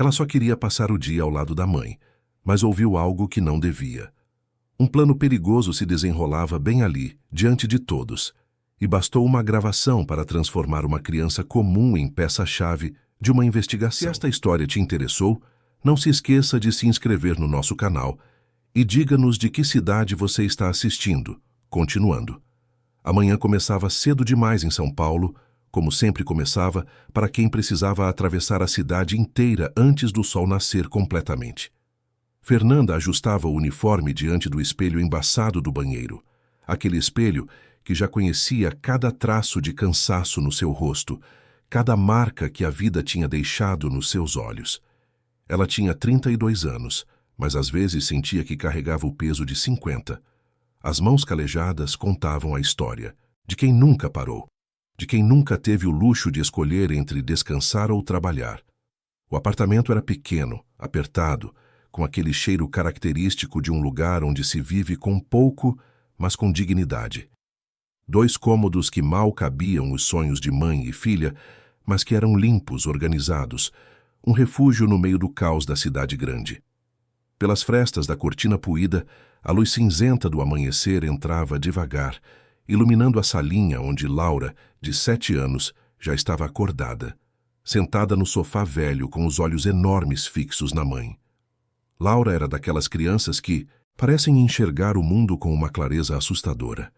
Ela só queria passar o dia ao lado da mãe, mas ouviu algo que não devia. Um plano perigoso se desenrolava bem ali, diante de todos, e bastou uma gravação para transformar uma criança comum em peça-chave de uma investigação. Se esta história te interessou, não se esqueça de se inscrever no nosso canal e diga-nos de que cidade você está assistindo. Continuando. Amanhã começava cedo demais em São Paulo, como sempre começava, para quem precisava atravessar a cidade inteira antes do sol nascer completamente. Fernanda ajustava o uniforme diante do espelho embaçado do banheiro. Aquele espelho que já conhecia cada traço de cansaço no seu rosto, cada marca que a vida tinha deixado nos seus olhos. Ela tinha 32 anos, mas às vezes sentia que carregava o peso de 50. As mãos calejadas contavam a história de quem nunca parou, de quem nunca teve o luxo de escolher entre descansar ou trabalhar. O apartamento era pequeno, apertado, com aquele cheiro característico de um lugar onde se vive com pouco, mas com dignidade. 2 cômodos que mal cabiam os sonhos de mãe e filha, mas que eram limpos, organizados, um refúgio no meio do caos da cidade grande. Pelas frestas da cortina puída, a luz cinzenta do amanhecer entrava devagar, iluminando a salinha onde Laura, de 7 anos, já estava acordada, sentada no sofá velho com os olhos enormes fixos na mãe. Laura era daquelas crianças que parecem enxergar o mundo com uma clareza assustadora.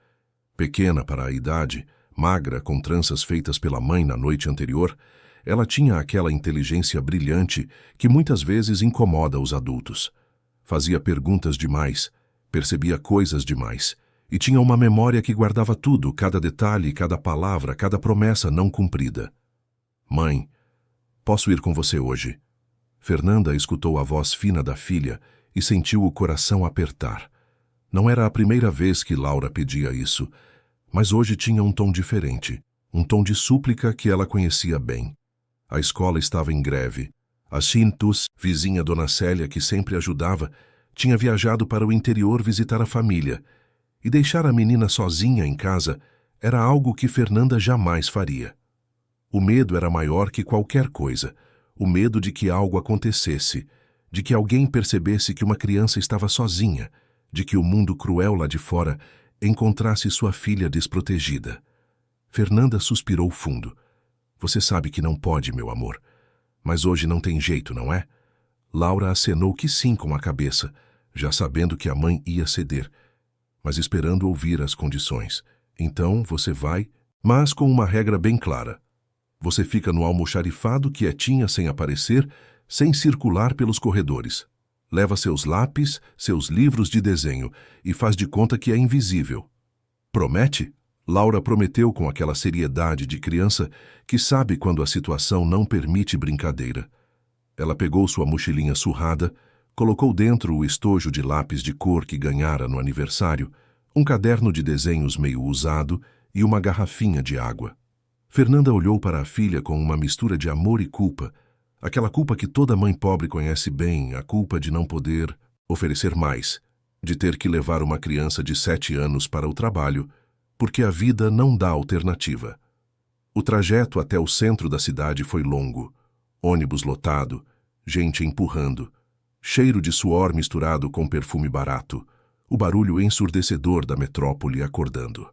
Pequena para a idade, magra com tranças feitas pela mãe na noite anterior, ela tinha aquela inteligência brilhante que muitas vezes incomoda os adultos. Fazia perguntas demais, percebia coisas demais, e tinha uma memória que guardava tudo, cada detalhe, cada palavra, cada promessa não cumprida. Mãe, posso ir com você hoje? Fernanda escutou a voz fina da filha e sentiu o coração apertar. Não era a primeira vez que Laura pedia isso, mas hoje tinha um tom diferente, um tom de súplica que ela conhecia bem. A escola estava em greve. A Cintus, vizinha Dona Célia, que sempre ajudava, tinha viajado para o interior visitar a família, e deixar a menina sozinha em casa era algo que Fernanda jamais faria. O medo era maior que qualquer coisa, o medo de que algo acontecesse, de que alguém percebesse que uma criança estava sozinha, de que o mundo cruel lá de fora encontrasse sua filha desprotegida. Fernanda suspirou fundo. Você sabe que não pode, meu amor. Mas hoje não tem jeito, não é? Laura acenou que sim com a cabeça, já sabendo que a mãe ia ceder, mas esperando ouvir as condições. Então você vai, mas com uma regra bem clara. Você fica no almoxarifado quietinha sem aparecer, sem circular pelos corredores. Leva seus lápis, seus livros de desenho e faz de conta que é invisível. Promete? Laura prometeu com aquela seriedade de criança que sabe quando a situação não permite brincadeira. Ela pegou sua mochilinha surrada, colocou dentro o estojo de lápis de cor que ganhara no aniversário, um caderno de desenhos meio usado e uma garrafinha de água. Fernanda olhou para a filha com uma mistura de amor e culpa, aquela culpa que toda mãe pobre conhece bem, a culpa de não poder oferecer mais, de ter que levar uma criança de 7 anos para o trabalho, porque a vida não dá alternativa. O trajeto até o centro da cidade foi longo, ônibus lotado, gente empurrando, cheiro de suor misturado com perfume barato, o barulho ensurdecedor da metrópole acordando.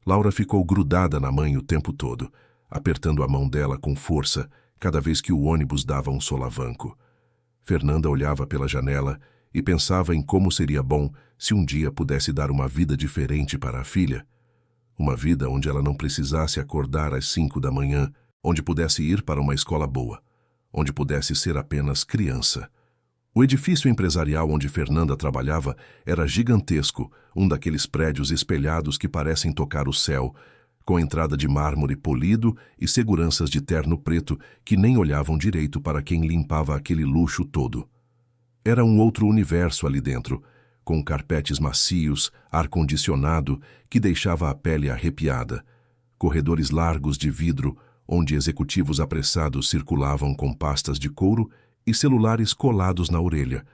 Laura ficou grudada na mãe o tempo todo, apertando a mão dela com força cada vez que o ônibus dava um solavanco. Fernanda olhava pela janela e pensava em como seria bom se um dia pudesse dar uma vida diferente para a filha. Uma vida onde ela não precisasse acordar às 5 da manhã, onde pudesse ir para uma escola boa, onde pudesse ser apenas criança. O edifício empresarial onde Fernanda trabalhava era gigantesco, um daqueles prédios espelhados que parecem tocar o céu, com entrada de mármore polido e seguranças de terno preto que nem olhavam direito para quem limpava aquele luxo todo. Era um outro universo ali dentro, com carpetes macios, ar-condicionado que deixava a pele arrepiada, corredores largos de vidro onde executivos apressados circulavam com pastas de couro e celulares colados na orelha,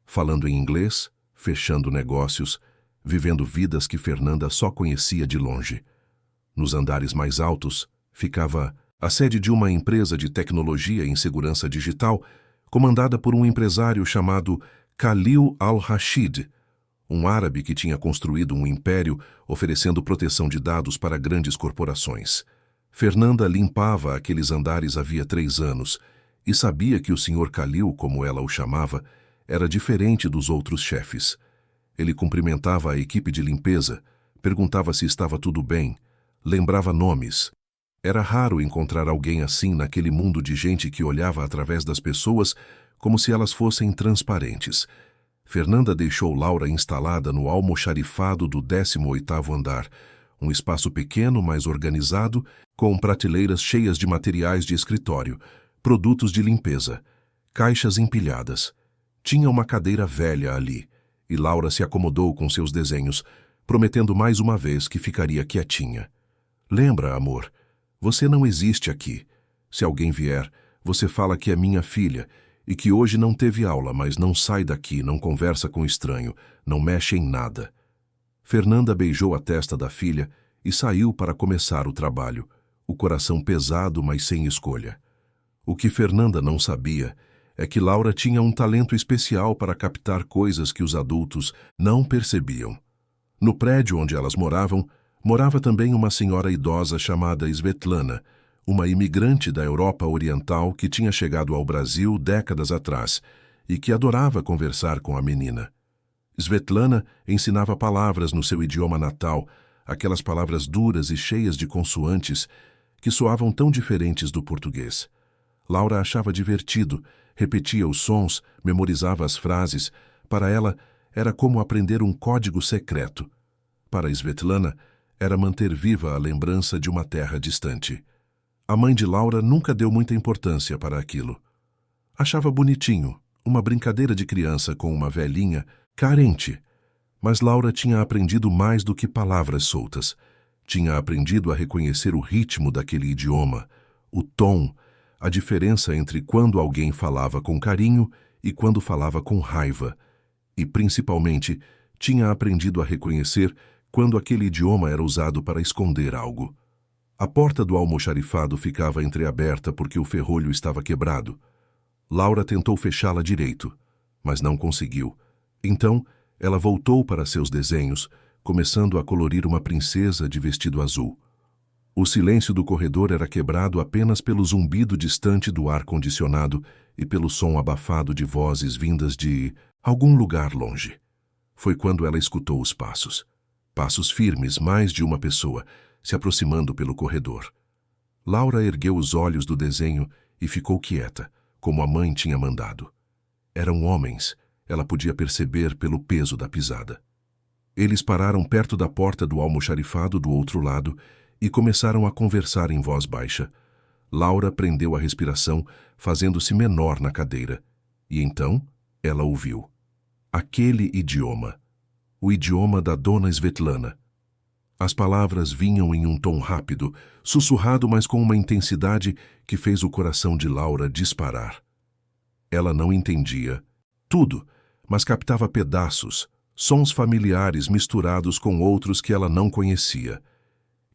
falando em inglês, fechando negócios, vivendo vidas que Fernanda só conhecia de longe. Nos andares mais altos ficava a sede de uma empresa de tecnologia em segurança digital, comandada por um empresário chamado Khalil al-Rashid, um árabe que tinha construído um império oferecendo proteção de dados para grandes corporações. Fernanda limpava aqueles andares havia 3 anos e sabia que o Sr. Khalil, como ela o chamava, era diferente dos outros chefes. Ele cumprimentava a equipe de limpeza, perguntava se estava tudo bem, lembrava nomes. Era raro encontrar alguém assim naquele mundo de gente que olhava através das pessoas como se elas fossem transparentes. Fernanda deixou Laura instalada no almoxarifado do 18º andar, um espaço pequeno, mas organizado, com prateleiras cheias de materiais de escritório, produtos de limpeza, caixas empilhadas. Tinha uma cadeira velha ali, e Laura se acomodou com seus desenhos, prometendo mais uma vez que ficaria quietinha. Lembra, amor, você não existe aqui. Se alguém vier, você fala que é minha filha e que hoje não teve aula, mas não sai daqui, não conversa com estranho, não mexe em nada. Fernanda beijou a testa da filha e saiu para começar o trabalho, o coração pesado, mas sem escolha. O que Fernanda não sabia é que Laura tinha um talento especial para captar coisas que os adultos não percebiam. No prédio onde elas moravam, morava também uma senhora idosa chamada Svetlana, uma imigrante da Europa Oriental que tinha chegado ao Brasil décadas atrás e que adorava conversar com a menina. Svetlana ensinava palavras no seu idioma natal, aquelas palavras duras e cheias de consoantes que soavam tão diferentes do português. Laura achava divertido, repetia os sons, memorizava as frases. Para ela, era como aprender um código secreto. Para Svetlana, era manter viva a lembrança de uma terra distante. A mãe de Laura nunca deu muita importância para aquilo. Achava bonitinho, uma brincadeira de criança com uma velhinha carente. Mas Laura tinha aprendido mais do que palavras soltas. Tinha aprendido a reconhecer o ritmo daquele idioma, o tom, a diferença entre quando alguém falava com carinho e quando falava com raiva. E, principalmente, tinha aprendido a reconhecer quando aquele idioma era usado para esconder algo. A porta do almoxarifado ficava entreaberta porque o ferrolho estava quebrado. Laura tentou fechá-la direito, mas não conseguiu. Então, ela voltou para seus desenhos, começando a colorir uma princesa de vestido azul. O silêncio do corredor era quebrado apenas pelo zumbido distante do ar-condicionado e pelo som abafado de vozes vindas de algum lugar longe. Foi quando ela escutou os passos. Passos firmes, mais de uma pessoa, se aproximando pelo corredor. Laura ergueu os olhos do desenho e ficou quieta, como a mãe tinha mandado. Eram homens, ela podia perceber pelo peso da pisada. Eles pararam perto da porta do almoxarifado do outro lado e começaram a conversar em voz baixa. Laura prendeu a respiração, fazendo-se menor na cadeira. E então ela ouviu. Aquele idioma. O idioma da dona Svetlana. As palavras vinham em um tom rápido, sussurrado, mas com uma intensidade que fez o coração de Laura disparar. Ela não entendia tudo, mas captava pedaços, sons familiares misturados com outros que ela não conhecia.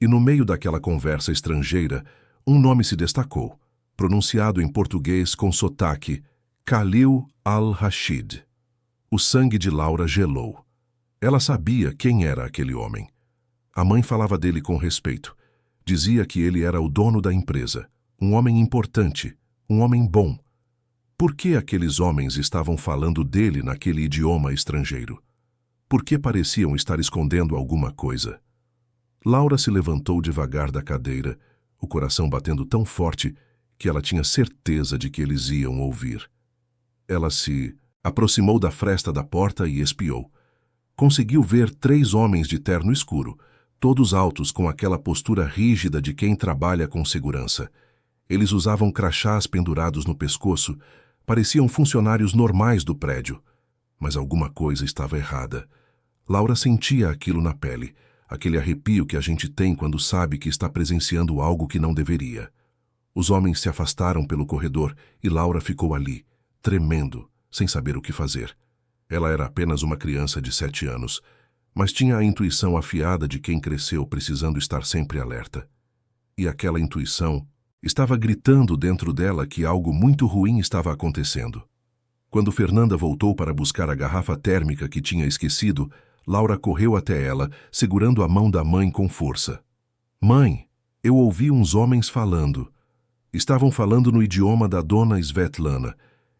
E no meio daquela conversa estrangeira, um nome se destacou, pronunciado em português com sotaque: Khalil al-Rashid. O sangue de Laura gelou. Ela sabia quem era aquele homem. A mãe falava dele com respeito. Dizia que ele era o dono da empresa, um homem importante, um homem bom. Por que aqueles homens estavam falando dele naquele idioma estrangeiro? Por que pareciam estar escondendo alguma coisa? Laura se levantou devagar da cadeira, o coração batendo tão forte que ela tinha certeza de que eles iam ouvir. Ela se aproximou da fresta da porta e espiou. Conseguiu ver 3 homens de terno escuro, todos altos com aquela postura rígida de quem trabalha com segurança. Eles usavam crachás pendurados no pescoço, pareciam funcionários normais do prédio. Mas alguma coisa estava errada. Laura sentia aquilo na pele, aquele arrepio que a gente tem quando sabe que está presenciando algo que não deveria. Os homens se afastaram pelo corredor e Laura ficou ali, tremendo, sem saber o que fazer. Ela era apenas uma criança de 7 anos, mas tinha a intuição afiada de quem cresceu precisando estar sempre alerta. E aquela intuição Estava gritando dentro dela que algo muito ruim estava acontecendo. Quando Fernanda voltou para buscar a garrafa térmica que tinha esquecido, Laura correu até ela, segurando a mão da mãe com força. Mãe, eu ouvi uns homens falando. Estavam falando no idioma da dona Svetlana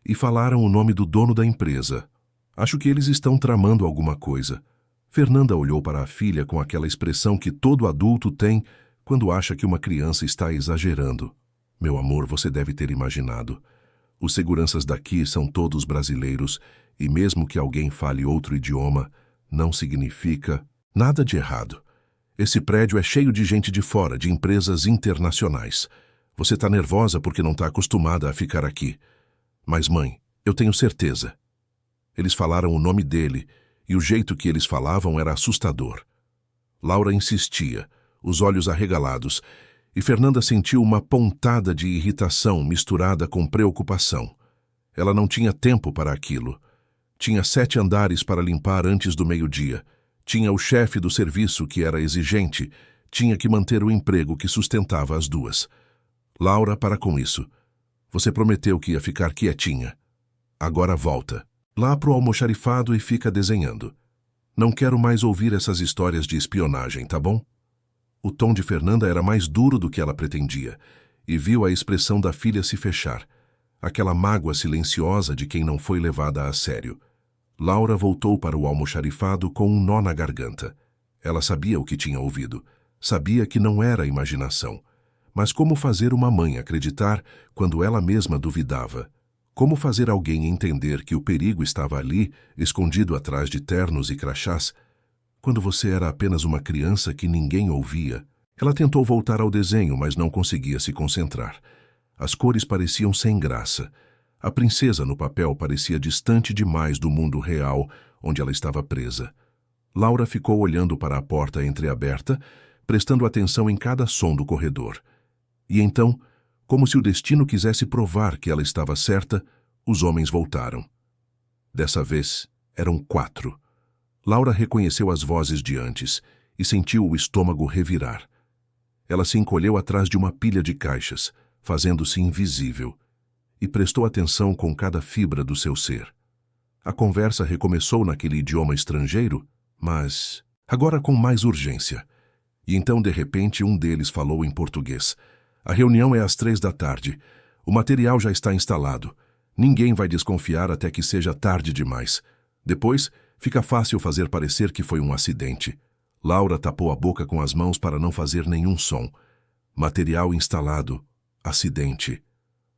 e falaram o nome do dono da empresa. Acho que eles estão tramando alguma coisa. Fernanda olhou para a filha com aquela expressão que todo adulto tem quando acha que uma criança está exagerando. Meu amor, você deve ter imaginado. Os seguranças daqui são todos brasileiros e mesmo que alguém fale outro idioma, não significa nada de errado. Esse prédio é cheio de gente de fora, de empresas internacionais. Você está nervosa porque não está acostumada a ficar aqui. Mas, mãe, eu tenho certeza. Eles falaram o nome dele e o jeito que eles falavam era assustador. Laura insistia, os olhos arregalados, e Fernanda sentiu uma pontada de irritação misturada com preocupação. Ela não tinha tempo para aquilo. Tinha 7 andares para limpar antes do meio-dia. Tinha o chefe do serviço que era exigente. Tinha que manter o emprego que sustentava as duas. Laura, para com isso. Você prometeu que ia ficar quietinha. Agora volta. Lá pro almoxarifado e fica desenhando. Não quero mais ouvir essas histórias de espionagem, tá bom? O tom de Fernanda era mais duro do que ela pretendia, e viu a expressão da filha se fechar, aquela mágoa silenciosa de quem não foi levada a sério. Laura voltou para o almoxarifado com um nó na garganta. Ela sabia o que tinha ouvido, sabia que não era imaginação. Mas como fazer uma mãe acreditar quando ela mesma duvidava? Como fazer alguém entender que o perigo estava ali, escondido atrás de ternos e crachás, quando você era apenas uma criança que ninguém ouvia? Ela tentou voltar ao desenho, mas não conseguia se concentrar. As cores pareciam sem graça. A princesa no papel parecia distante demais do mundo real, onde ela estava presa. Laura ficou olhando para a porta entreaberta, prestando atenção em cada som do corredor. E então, como se o destino quisesse provar que ela estava certa, os homens voltaram. Dessa vez, eram 4. Laura reconheceu as vozes de antes e sentiu o estômago revirar. Ela se encolheu atrás de uma pilha de caixas, fazendo-se invisível, e prestou atenção com cada fibra do seu ser. A conversa recomeçou naquele idioma estrangeiro, mas agora com mais urgência. E então, de repente, um deles falou em português. A reunião é às 3 da tarde. O material já está instalado. Ninguém vai desconfiar até que seja tarde demais. Depois, fica fácil fazer parecer que foi um acidente. Laura tapou a boca com as mãos para não fazer nenhum som. Material instalado. Acidente.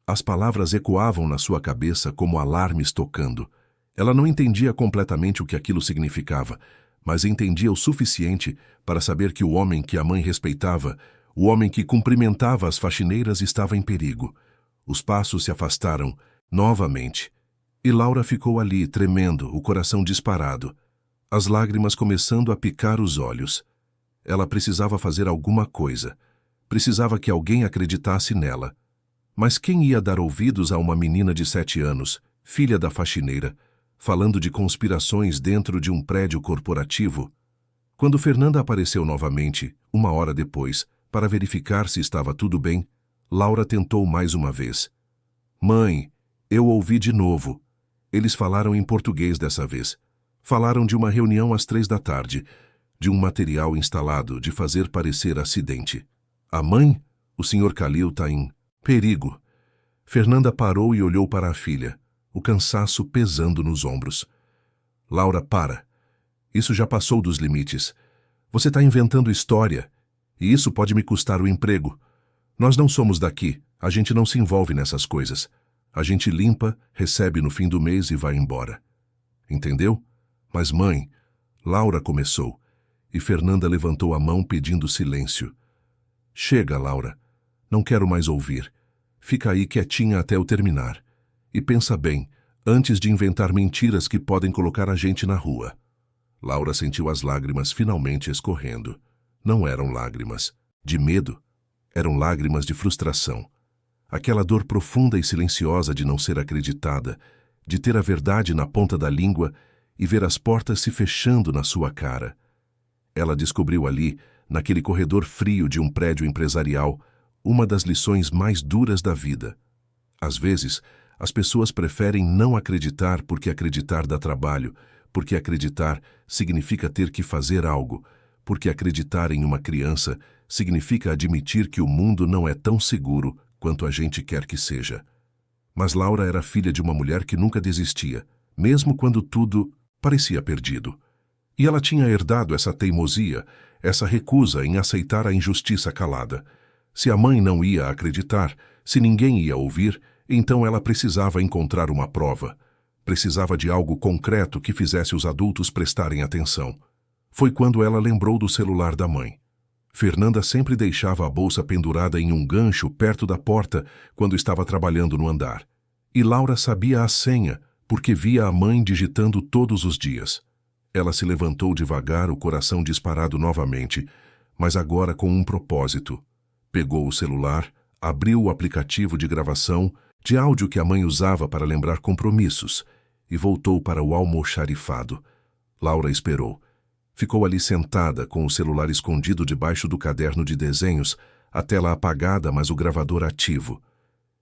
As palavras ecoavam na sua cabeça como alarmes tocando. Ela não entendia completamente o que aquilo significava, mas entendia o suficiente para saber que o homem que a mãe respeitava, o homem que cumprimentava as faxineiras, estava em perigo. Os passos se afastaram, novamente, e Laura ficou ali, tremendo, o coração disparado, as lágrimas começando a picar os olhos. Ela precisava fazer alguma coisa. Precisava que alguém acreditasse nela. Mas quem ia dar ouvidos a uma menina de 7 anos, filha da faxineira, falando de conspirações dentro de um prédio corporativo? Quando Fernanda apareceu novamente, 1 hora depois, para verificar se estava tudo bem, Laura tentou mais uma vez. Mãe, eu ouvi de novo. Eles falaram em português dessa vez. Falaram de uma reunião às 3 da tarde, de um material instalado, de fazer parecer acidente. A mãe, o Sr. Khalil, está em perigo. Fernanda parou e olhou para a filha, o cansaço pesando nos ombros. Laura, para. Isso já passou dos limites. Você está inventando história, e isso pode me custar o emprego. Nós não somos daqui, a gente não se envolve nessas coisas. A gente limpa, recebe no fim do mês e vai embora. Entendeu? Mas mãe, Laura começou, e Fernanda levantou a mão pedindo silêncio. Chega, Laura. Não quero mais ouvir. Fica aí quietinha até eu terminar. E pensa bem, antes de inventar mentiras que podem colocar a gente na rua. Laura sentiu as lágrimas finalmente escorrendo. Não eram lágrimas de medo. Eram lágrimas de frustração. Aquela dor profunda e silenciosa de não ser acreditada, de ter a verdade na ponta da língua e ver as portas se fechando na sua cara. Ela descobriu ali, naquele corredor frio de um prédio empresarial, uma das lições mais duras da vida. Às vezes, as pessoas preferem não acreditar porque acreditar dá trabalho, porque acreditar significa ter que fazer algo, porque acreditar em uma criança significa admitir que o mundo não é tão seguro quanto a gente quer que seja. Mas Laura era filha de uma mulher que nunca desistia, mesmo quando tudo parecia perdido. E ela tinha herdado essa teimosia, essa recusa em aceitar a injustiça calada. Se a mãe não ia acreditar, se ninguém ia ouvir, então ela precisava encontrar uma prova. Precisava de algo concreto que fizesse os adultos prestarem atenção. Foi quando ela lembrou do celular da mãe. Fernanda sempre deixava a bolsa pendurada em um gancho perto da porta quando estava trabalhando no andar. E Laura sabia a senha, porque via a mãe digitando todos os dias. Ela se levantou devagar, o coração disparado novamente, mas agora com um propósito. Pegou o celular, abriu o aplicativo de gravação, de áudio que a mãe usava para lembrar compromissos, e voltou para o almoxarifado. Laura esperou. Ficou ali sentada, com o celular escondido debaixo do caderno de desenhos, a tela apagada, mas o gravador ativo.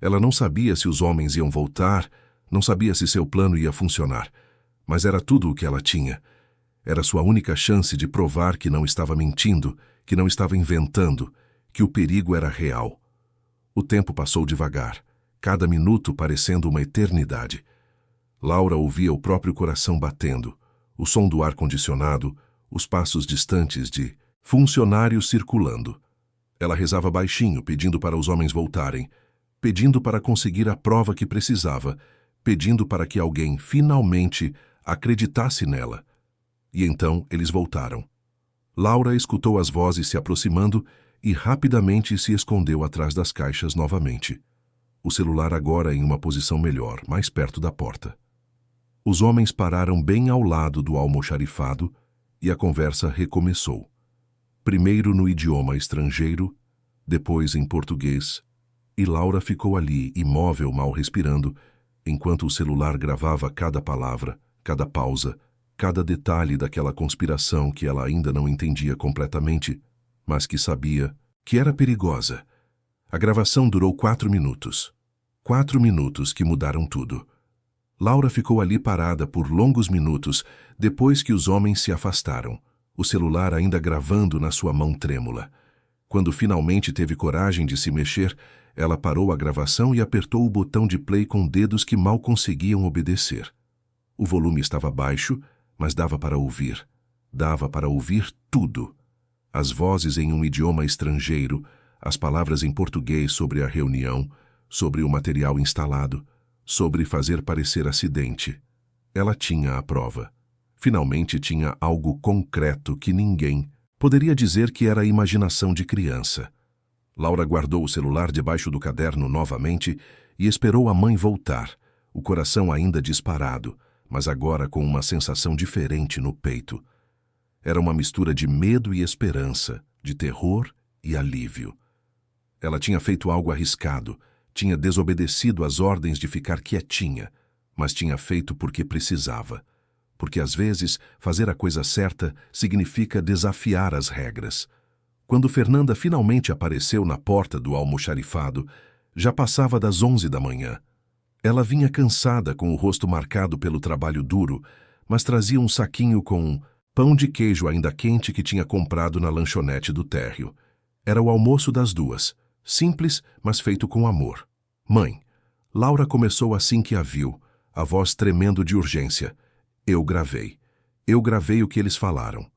Ela não sabia se os homens iam voltar, não sabia se seu plano ia funcionar, mas era tudo o que ela tinha. Era sua única chance de provar que não estava mentindo, que não estava inventando, que o perigo era real. O tempo passou devagar, cada minuto parecendo uma eternidade. Laura ouvia o próprio coração batendo, o som do ar-condicionado, os passos distantes de funcionários circulando. Ela rezava baixinho, pedindo para os homens voltarem, pedindo para conseguir a prova que precisava, pedindo para que alguém finalmente acreditasse nela. E então eles voltaram. Laura escutou as vozes se aproximando e rapidamente se escondeu atrás das caixas novamente. O celular agora em uma posição melhor, mais perto da porta. Os homens pararam bem ao lado do almoxarifado e a conversa recomeçou. Primeiro no idioma estrangeiro, depois em português, e Laura ficou ali, imóvel, mal respirando, enquanto o celular gravava cada palavra, cada pausa, cada detalhe daquela conspiração que ela ainda não entendia completamente, mas que sabia que era perigosa. A gravação durou 4 minutos. 4 minutos que mudaram tudo. Laura ficou ali parada por longos minutos, depois que os homens se afastaram, o celular ainda gravando na sua mão trêmula. Quando finalmente teve coragem de se mexer, ela parou a gravação e apertou o botão de play com dedos que mal conseguiam obedecer. O volume estava baixo, mas dava para ouvir. Dava para ouvir tudo. As vozes em um idioma estrangeiro, as palavras em português sobre a reunião, sobre o material instalado, sobre fazer parecer acidente. Ela tinha a prova. Finalmente tinha algo concreto que ninguém poderia dizer que era imaginação de criança. Laura guardou o celular debaixo do caderno novamente e esperou a mãe voltar, o coração ainda disparado, mas agora com uma sensação diferente no peito. Era uma mistura de medo e esperança, de terror e alívio. Ela tinha feito algo arriscado, tinha desobedecido às ordens de ficar quietinha, mas tinha feito porque precisava. Porque às vezes fazer a coisa certa significa desafiar as regras. Quando Fernanda finalmente apareceu na porta do almoxarifado, já passava das 11 da manhã. Ela vinha cansada, com o rosto marcado pelo trabalho duro, mas trazia um saquinho com pão de queijo ainda quente que tinha comprado na lanchonete do térreo. Era o almoço das duas, simples, mas feito com amor. Mãe, Laura começou assim que a viu, a voz tremendo de urgência. Eu gravei. Eu gravei o que eles falaram.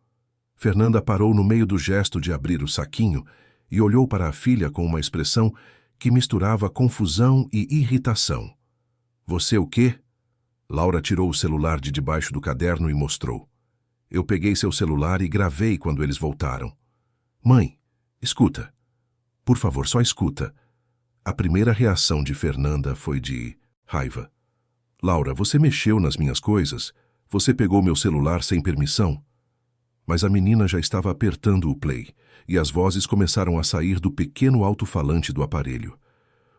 Fernanda parou no meio do gesto de abrir o saquinho e olhou para a filha com uma expressão que misturava confusão e irritação. Você o quê? Laura tirou o celular de debaixo do caderno e mostrou. Eu peguei seu celular e gravei quando eles voltaram. Mãe, escuta. Por favor, só escuta. A primeira reação de Fernanda foi de raiva. Laura, você mexeu nas minhas coisas? Você pegou meu celular sem permissão? Mas a menina já estava apertando o play, e as vozes começaram a sair do pequeno alto-falante do aparelho.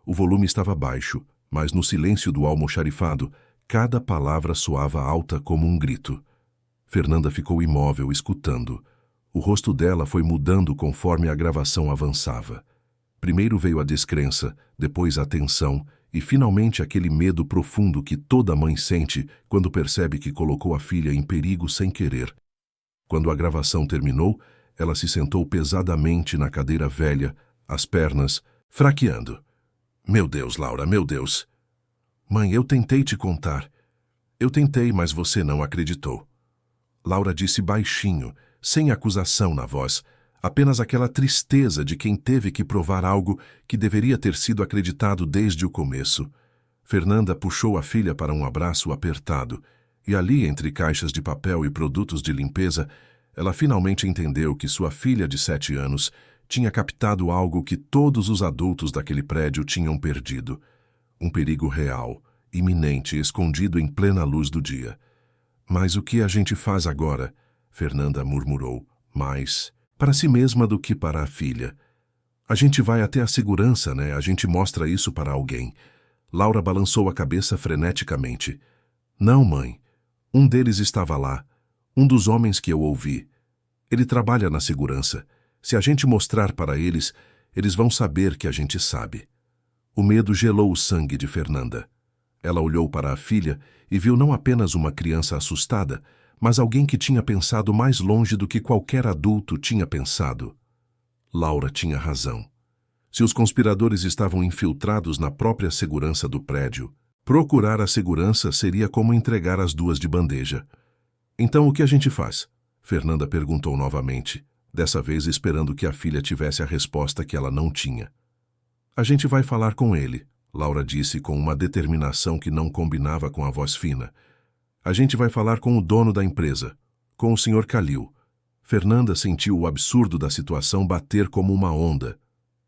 O volume estava baixo, mas no silêncio do almoxarifado, cada palavra soava alta como um grito. Fernanda ficou imóvel, escutando. O rosto dela foi mudando conforme a gravação avançava. Primeiro veio a descrença, depois a tensão e finalmente aquele medo profundo que toda mãe sente quando percebe que colocou a filha em perigo sem querer. Quando a gravação terminou, ela se sentou pesadamente na cadeira velha, as pernas fraqueando. Meu Deus, Laura, meu Deus. Mãe, eu tentei te contar. Eu tentei, mas você não acreditou. Laura disse baixinho, sem acusação na voz, apenas aquela tristeza de quem teve que provar algo que deveria ter sido acreditado desde o começo. Fernanda puxou a filha para um abraço apertado, e ali, entre caixas de papel e produtos de limpeza, ela finalmente entendeu que sua filha de 7 anos tinha captado algo que todos os adultos daquele prédio tinham perdido. Um perigo real, iminente, escondido em plena luz do dia. Mas o que a gente faz agora? Fernanda murmurou, mais para si mesma do que para a filha. A gente vai até a segurança, né? A gente mostra isso para alguém. Laura balançou a cabeça freneticamente. Não, mãe. Um deles estava lá. Um dos homens que eu ouvi. Ele trabalha na segurança. Se a gente mostrar para eles, eles vão saber que a gente sabe. O medo gelou o sangue de Fernanda. Ela olhou para a filha e viu não apenas uma criança assustada, mas alguém que tinha pensado mais longe do que qualquer adulto tinha pensado. Laura tinha razão. Se os conspiradores estavam infiltrados na própria segurança do prédio, procurar a segurança seria como entregar as duas de bandeja. Então o que a gente faz? Fernanda perguntou novamente, dessa vez esperando que a filha tivesse a resposta que ela não tinha. A gente vai falar com ele, Laura disse com uma determinação que não combinava com a voz fina. A gente vai falar com o dono da empresa, com o Sr. Khalil. Fernanda sentiu o absurdo da situação bater como uma onda.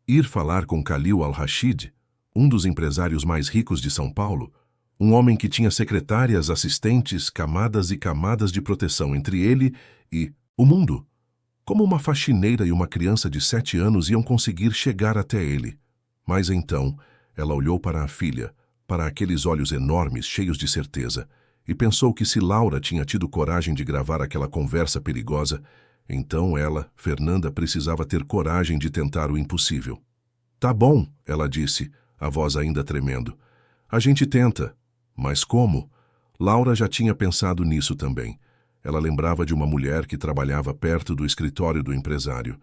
Ir falar com Khalil al-Rashid, um dos empresários mais ricos de São Paulo, um homem que tinha secretárias, assistentes, camadas e camadas de proteção entre ele e o mundo. Como uma faxineira e uma criança de 7 anos iam conseguir chegar até ele? Mas então, ela olhou para a filha, para aqueles olhos enormes, cheios de certeza, e pensou que se Laura tinha tido coragem de gravar aquela conversa perigosa, então ela, Fernanda, precisava ter coragem de tentar o impossível. Tá bom, ela disse, a voz ainda tremendo. A gente tenta. Mas como? Laura já tinha pensado nisso também. Ela lembrava de uma mulher que trabalhava perto do escritório do empresário.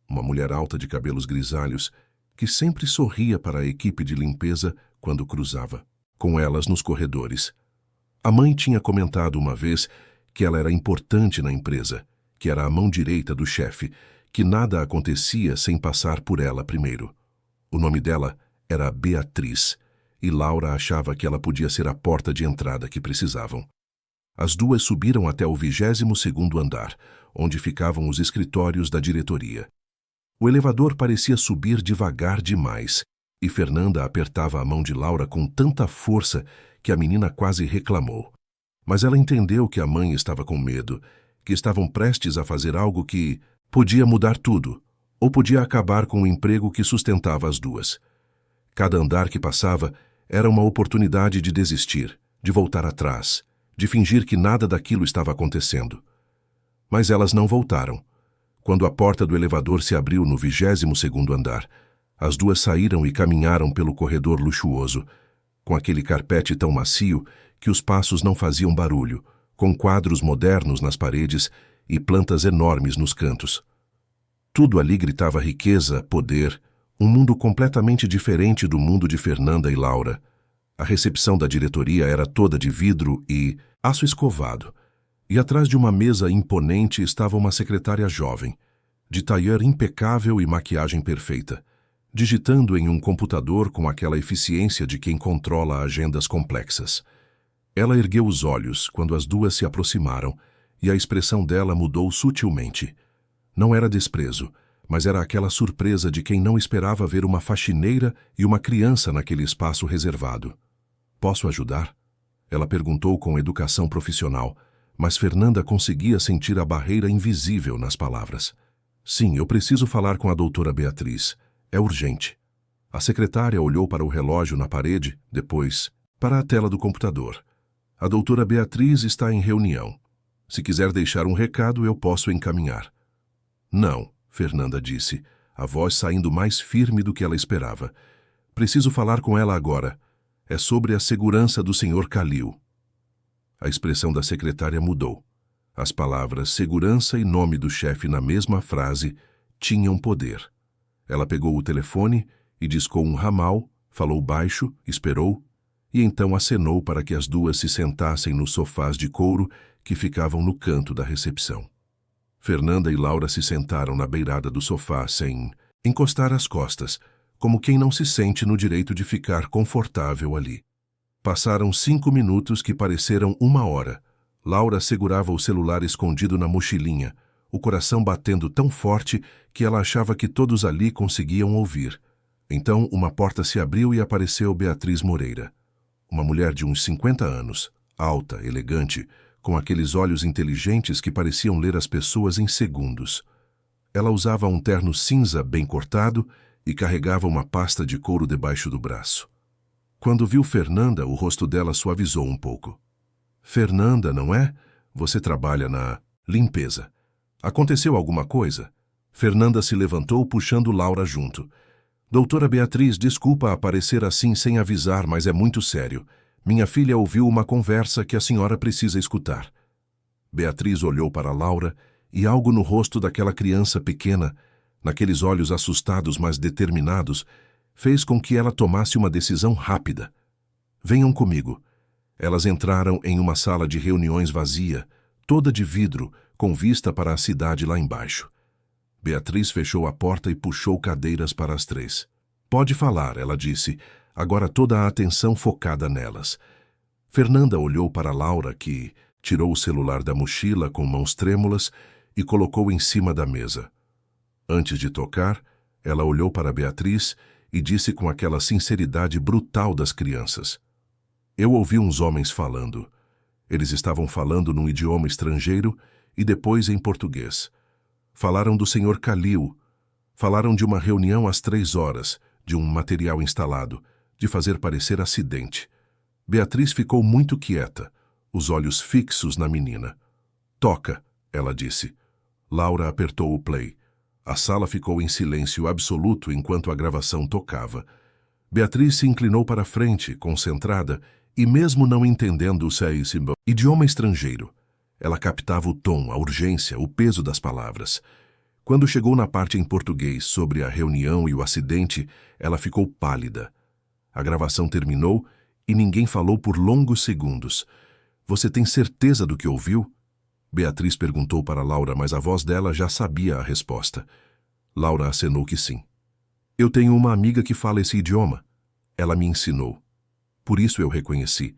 Uma mulher alta de cabelos grisalhos, que sempre sorria para a equipe de limpeza quando cruzava com elas nos corredores. A mãe tinha comentado uma vez que ela era importante na empresa, que era a mão direita do chefe, que nada acontecia sem passar por ela primeiro. O nome dela era Beatriz, e Laura achava que ela podia ser a porta de entrada que precisavam. As duas subiram até o 22º andar, onde ficavam os escritórios da diretoria. O elevador parecia subir devagar demais, e Fernanda apertava a mão de Laura com tanta força que a menina quase reclamou. Mas ela entendeu que a mãe estava com medo, que estavam prestes a fazer algo que podia mudar tudo, ou podia acabar com o emprego que sustentava as duas. Cada andar que passava era uma oportunidade de desistir, de voltar atrás, de fingir que nada daquilo estava acontecendo. Mas elas não voltaram. Quando a porta do elevador se abriu no 22º andar, as duas saíram e caminharam pelo corredor luxuoso, com aquele carpete tão macio que os passos não faziam barulho, com quadros modernos nas paredes e plantas enormes nos cantos. Tudo ali gritava riqueza, poder, um mundo completamente diferente do mundo de Fernanda e Laura. A recepção da diretoria era toda de vidro e aço escovado, e atrás de uma mesa imponente estava uma secretária jovem, de tailleur impecável e maquiagem perfeita, digitando em um computador com aquela eficiência de quem controla agendas complexas. Ela ergueu os olhos quando as duas se aproximaram e a expressão dela mudou sutilmente. Não era desprezo, mas era aquela surpresa de quem não esperava ver uma faxineira e uma criança naquele espaço reservado. Posso ajudar? Ela perguntou com educação profissional, mas Fernanda conseguia sentir a barreira invisível nas palavras. Sim, eu preciso falar com a doutora Beatriz. É urgente. A secretária olhou para o relógio na parede, depois para a tela do computador. A doutora Beatriz está em reunião. Se quiser deixar um recado, eu posso encaminhar. Não, Fernanda disse, a voz saindo mais firme do que ela esperava. Preciso falar com ela agora. É sobre a segurança do Sr. Khalil. A expressão da secretária mudou. As palavras segurança e nome do chefe na mesma frase tinham poder. Ela pegou o telefone e discou um ramal, falou baixo, esperou, e então acenou para que as duas se sentassem nos sofás de couro que ficavam no canto da recepção. Fernanda e Laura se sentaram na beirada do sofá sem encostar as costas, como quem não se sente no direito de ficar confortável ali. Passaram 5 minutos que pareceram 1 hora. Laura segurava o celular escondido na mochilinha, o coração batendo tão forte que ela achava que todos ali conseguiam ouvir. Então, uma porta se abriu e apareceu Beatriz Moreira. Uma mulher de uns 50 anos, alta, elegante, com aqueles olhos inteligentes que pareciam ler as pessoas em segundos. Ela usava um terno cinza bem cortado e carregava uma pasta de couro debaixo do braço. Quando viu Fernanda, o rosto dela suavizou um pouco. Fernanda, não é? Você trabalha na limpeza. Aconteceu alguma coisa? Fernanda se levantou, puxando Laura junto. Doutora Beatriz, desculpa aparecer assim sem avisar, mas é muito sério. Minha filha ouviu uma conversa que a senhora precisa escutar. Beatriz olhou para Laura e algo no rosto daquela criança pequena, naqueles olhos assustados mas determinados, fez com que ela tomasse uma decisão rápida. Venham comigo. Elas entraram em uma sala de reuniões vazia, toda de vidro, com vista para a cidade lá embaixo. Beatriz fechou a porta e puxou cadeiras para as 3. Pode falar, ela disse, agora toda a atenção focada nelas. Fernanda olhou para Laura, que tirou o celular da mochila com mãos trêmulas e colocou em cima da mesa. Antes de tocar, ela olhou para Beatriz e disse com aquela sinceridade brutal das crianças. Eu ouvi uns homens falando. Eles estavam falando num idioma estrangeiro e depois em português. Falaram do Sr. Khalil. Falaram de uma reunião às 3 horas, de um material instalado, de fazer parecer acidente. Beatriz ficou muito quieta, os olhos fixos na menina. Toca, ela disse. Laura apertou o play. A sala ficou em silêncio absoluto enquanto a gravação tocava. Beatriz se inclinou para a frente, concentrada, e mesmo não entendendo o idioma estrangeiro, ela captava o tom, a urgência, o peso das palavras. Quando chegou na parte em português sobre a reunião e o acidente, ela ficou pálida. A gravação terminou e ninguém falou por longos segundos. Você tem certeza do que ouviu? Beatriz perguntou para Laura, mas a voz dela já sabia a resposta. Laura acenou que sim. Eu tenho uma amiga que fala esse idioma. Ela me ensinou. Por isso eu reconheci.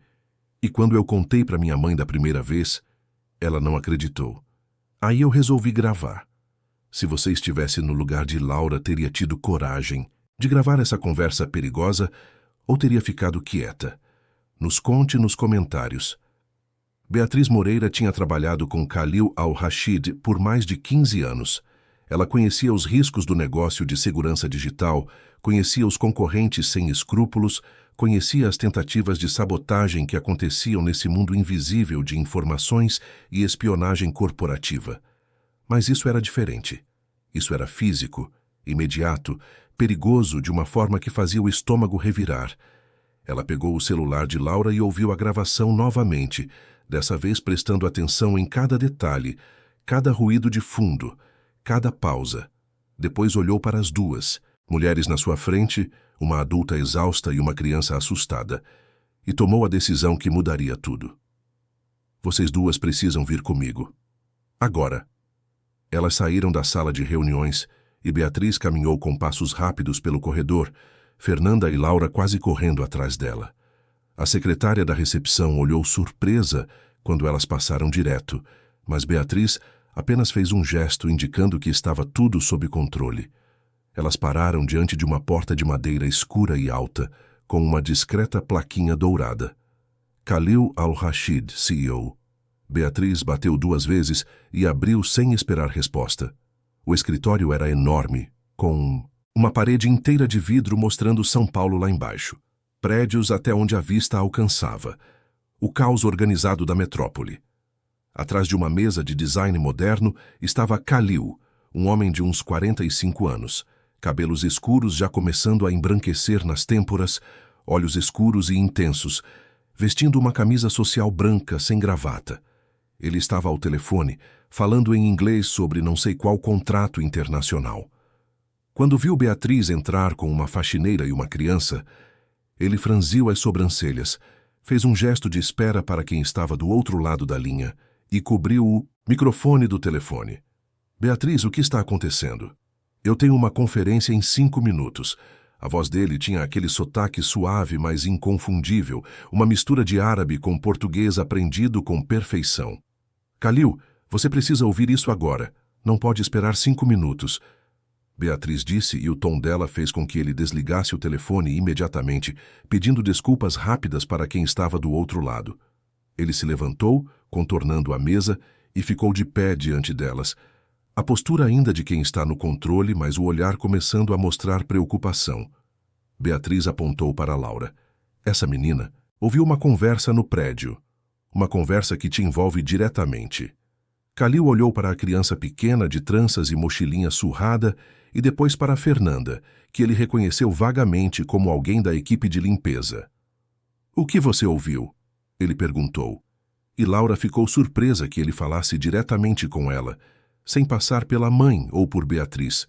E quando eu contei para minha mãe da primeira vez, ela não acreditou. Aí eu resolvi gravar. Se você estivesse no lugar de Laura, teria tido coragem de gravar essa conversa perigosa ou teria ficado quieta? Nos conte nos comentários. Beatriz Moreira tinha trabalhado com Khalil al-Rashid por mais de 15 anos. Ela conhecia os riscos do negócio de segurança digital, conhecia os concorrentes sem escrúpulos, conhecia as tentativas de sabotagem que aconteciam nesse mundo invisível de informações e espionagem corporativa. Mas isso era diferente. Isso era físico, imediato, perigoso de uma forma que fazia o estômago revirar. Ela pegou o celular de Laura e ouviu a gravação novamente, dessa vez prestando atenção em cada detalhe, cada ruído de fundo, cada pausa. Depois olhou para as duas, mulheres na sua frente, uma adulta exausta e uma criança assustada, e tomou a decisão que mudaria tudo. Vocês duas precisam vir comigo. Agora. Elas saíram da sala de reuniões e Beatriz caminhou com passos rápidos pelo corredor, Fernanda e Laura quase correndo atrás dela. A secretária da recepção olhou surpresa quando elas passaram direto, mas Beatriz apenas fez um gesto indicando que estava tudo sob controle. Elas pararam diante de uma porta de madeira escura e alta, com uma discreta plaquinha dourada. Khalil al-Rashid, CEO. Beatriz bateu 2 vezes e abriu sem esperar resposta. O escritório era enorme, com uma parede inteira de vidro mostrando São Paulo lá embaixo. Prédios até onde a vista alcançava. O caos organizado da metrópole. Atrás de uma mesa de design moderno estava Khalil, um homem de uns 45 anos. cabelos escuros já começando a embranquecer nas têmporas, olhos escuros e intensos, vestindo uma camisa social branca sem gravata. Ele estava ao telefone, falando em inglês sobre não sei qual contrato internacional. Quando viu Beatriz entrar com uma faxineira e uma criança, ele franziu as sobrancelhas, fez um gesto de espera para quem estava do outro lado da linha e cobriu o microfone do telefone. Beatriz, o que está acontecendo? Eu tenho uma conferência em 5 minutos. A voz dele tinha aquele sotaque suave, mas inconfundível, uma mistura de árabe com português aprendido com perfeição. Khalil, você precisa ouvir isso agora. Não pode esperar 5 minutos. Beatriz disse e o tom dela fez com que ele desligasse o telefone imediatamente, pedindo desculpas rápidas para quem estava do outro lado. Ele se levantou, contornando a mesa, e ficou de pé diante delas. A postura ainda de quem está no controle, mas o olhar começando a mostrar preocupação. Beatriz apontou para Laura. Essa menina ouviu uma conversa no prédio. Uma conversa que te envolve diretamente. Khalil olhou para a criança pequena de tranças e mochilinha surrada e depois para Fernanda, que ele reconheceu vagamente como alguém da equipe de limpeza. O que você ouviu? Ele perguntou. E Laura ficou surpresa que ele falasse diretamente com ela, sem passar pela mãe ou por Beatriz,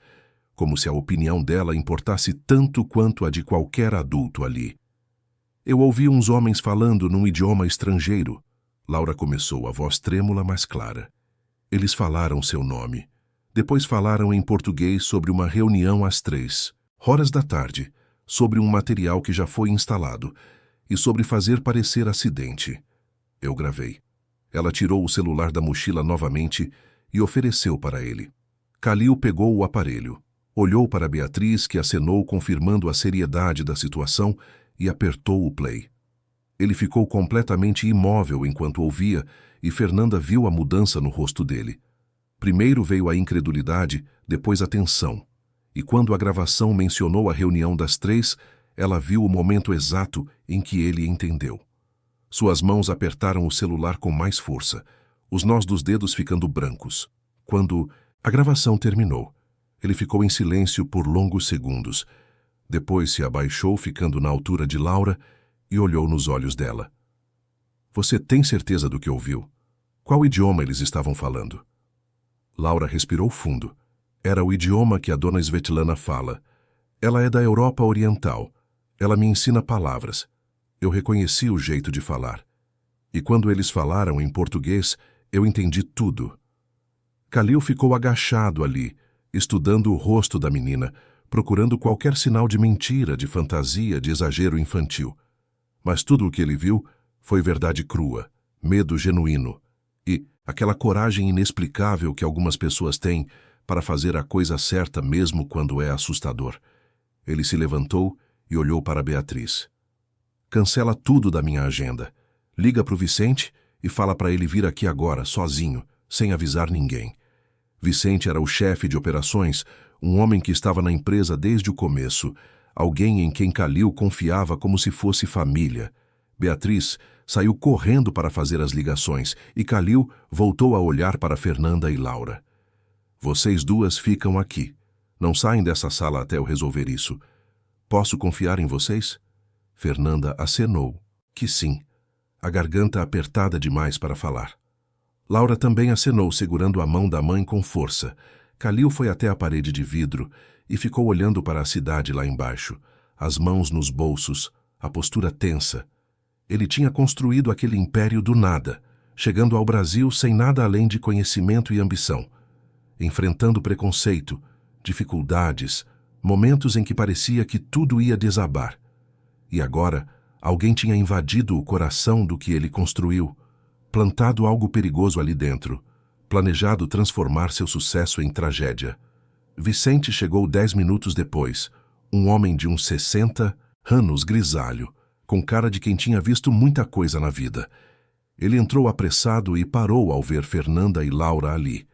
como se a opinião dela importasse tanto quanto a de qualquer adulto ali. Eu ouvi uns homens falando num idioma estrangeiro. Laura começou, a voz trêmula, mas clara. Eles falaram seu nome. Depois falaram em português sobre uma reunião às 3 horas da tarde, sobre um material que já foi instalado e sobre fazer parecer acidente. Eu gravei. Ela tirou o celular da mochila novamente e ofereceu para ele. Khalil pegou o aparelho, olhou para Beatriz, que acenou confirmando a seriedade da situação, e apertou o play. Ele ficou completamente imóvel enquanto ouvia, e Fernanda viu a mudança no rosto dele. Primeiro veio a incredulidade, depois a tensão. E quando a gravação mencionou a reunião das 3, ela viu o momento exato em que ele entendeu. Suas mãos apertaram o celular com mais força, os nós dos dedos ficando brancos. Quando a gravação terminou, ele ficou em silêncio por longos segundos. Depois se abaixou, ficando na altura de Laura, e olhou nos olhos dela. Você tem certeza do que ouviu? Qual idioma eles estavam falando? Laura respirou fundo. Era o idioma que a dona Svetlana fala. Ela é da Europa Oriental. Ela me ensina palavras. Eu reconheci o jeito de falar. E quando eles falaram em português, eu entendi tudo. Khalil ficou agachado ali, estudando o rosto da menina, procurando qualquer sinal de mentira, de fantasia, de exagero infantil. Mas tudo o que ele viu foi verdade crua, medo genuíno e aquela coragem inexplicável que algumas pessoas têm para fazer a coisa certa mesmo quando é assustador. Ele se levantou e olhou para Beatriz. Cancela tudo da minha agenda. Liga para o Vicente e fala para ele vir aqui agora, sozinho, sem avisar ninguém. Vicente era o chefe de operações, um homem que estava na empresa desde o começo, alguém em quem Khalil confiava como se fosse família. Beatriz saiu correndo para fazer as ligações e Khalil voltou a olhar para Fernanda e Laura. Vocês duas ficam aqui. Não saem dessa sala até eu resolver isso. Posso confiar em vocês? Fernanda acenou que sim, a garganta apertada demais para falar. Laura também acenou, segurando a mão da mãe com força. Khalil foi até a parede de vidro e ficou olhando para a cidade lá embaixo, as mãos nos bolsos, a postura tensa. Ele tinha construído aquele império do nada, chegando ao Brasil sem nada além de conhecimento e ambição, enfrentando preconceito, dificuldades, momentos em que parecia que tudo ia desabar. E agora, alguém tinha invadido o coração do que ele construiu, plantado algo perigoso ali dentro, planejado transformar seu sucesso em tragédia. Vicente chegou 10 minutos depois, um homem de uns 60 anos, grisalho, com cara de quem tinha visto muita coisa na vida. Ele entrou apressado e parou ao ver Fernanda e Laura ali.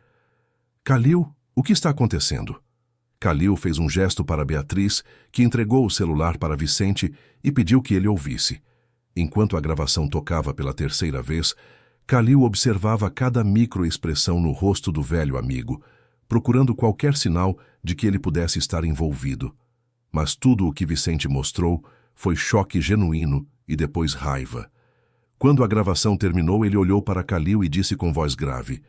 Khalil, o que está acontecendo? Khalil fez um gesto para Beatriz, que entregou o celular para Vicente e pediu que ele ouvisse. Enquanto a gravação tocava pela 3ª vez, Khalil observava cada microexpressão no rosto do velho amigo, procurando qualquer sinal de que ele pudesse estar envolvido. Mas tudo o que Vicente mostrou foi choque genuíno e depois raiva. Quando a gravação terminou, ele olhou para Kalil e disse com voz grave: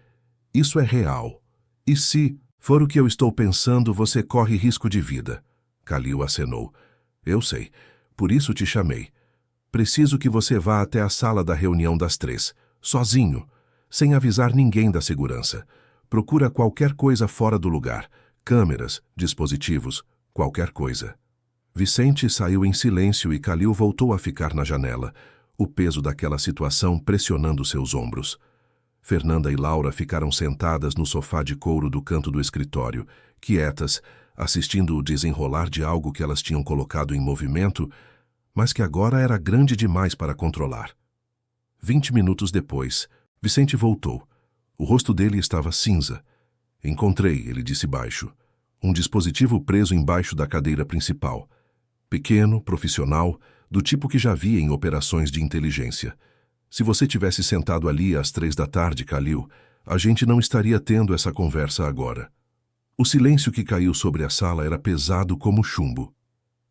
"Isso é real. E se for o que eu estou pensando, você corre risco de vida." Kalil acenou. "Eu sei. Por isso te chamei. Preciso que você vá até a sala da reunião das 3, sozinho, sem avisar ninguém da segurança. Procura qualquer coisa fora do lugar. Câmeras, dispositivos, qualquer coisa." Vicente saiu em silêncio e Kalil voltou a ficar na janela, o peso daquela situação pressionando seus ombros. Fernanda e Laura ficaram sentadas no sofá de couro do canto do escritório, quietas, assistindo o desenrolar de algo que elas tinham colocado em movimento, mas que agora era grande demais para controlar. 20 minutos depois, Vicente voltou. O rosto dele estava cinza. "Encontrei", ele disse baixo, "um dispositivo preso embaixo da cadeira principal. Pequeno, profissional, do tipo que já vi em operações de inteligência. Se você tivesse sentado ali às 3 da tarde, Kalil, a gente não estaria tendo essa conversa agora." O silêncio que caiu sobre a sala era pesado como chumbo.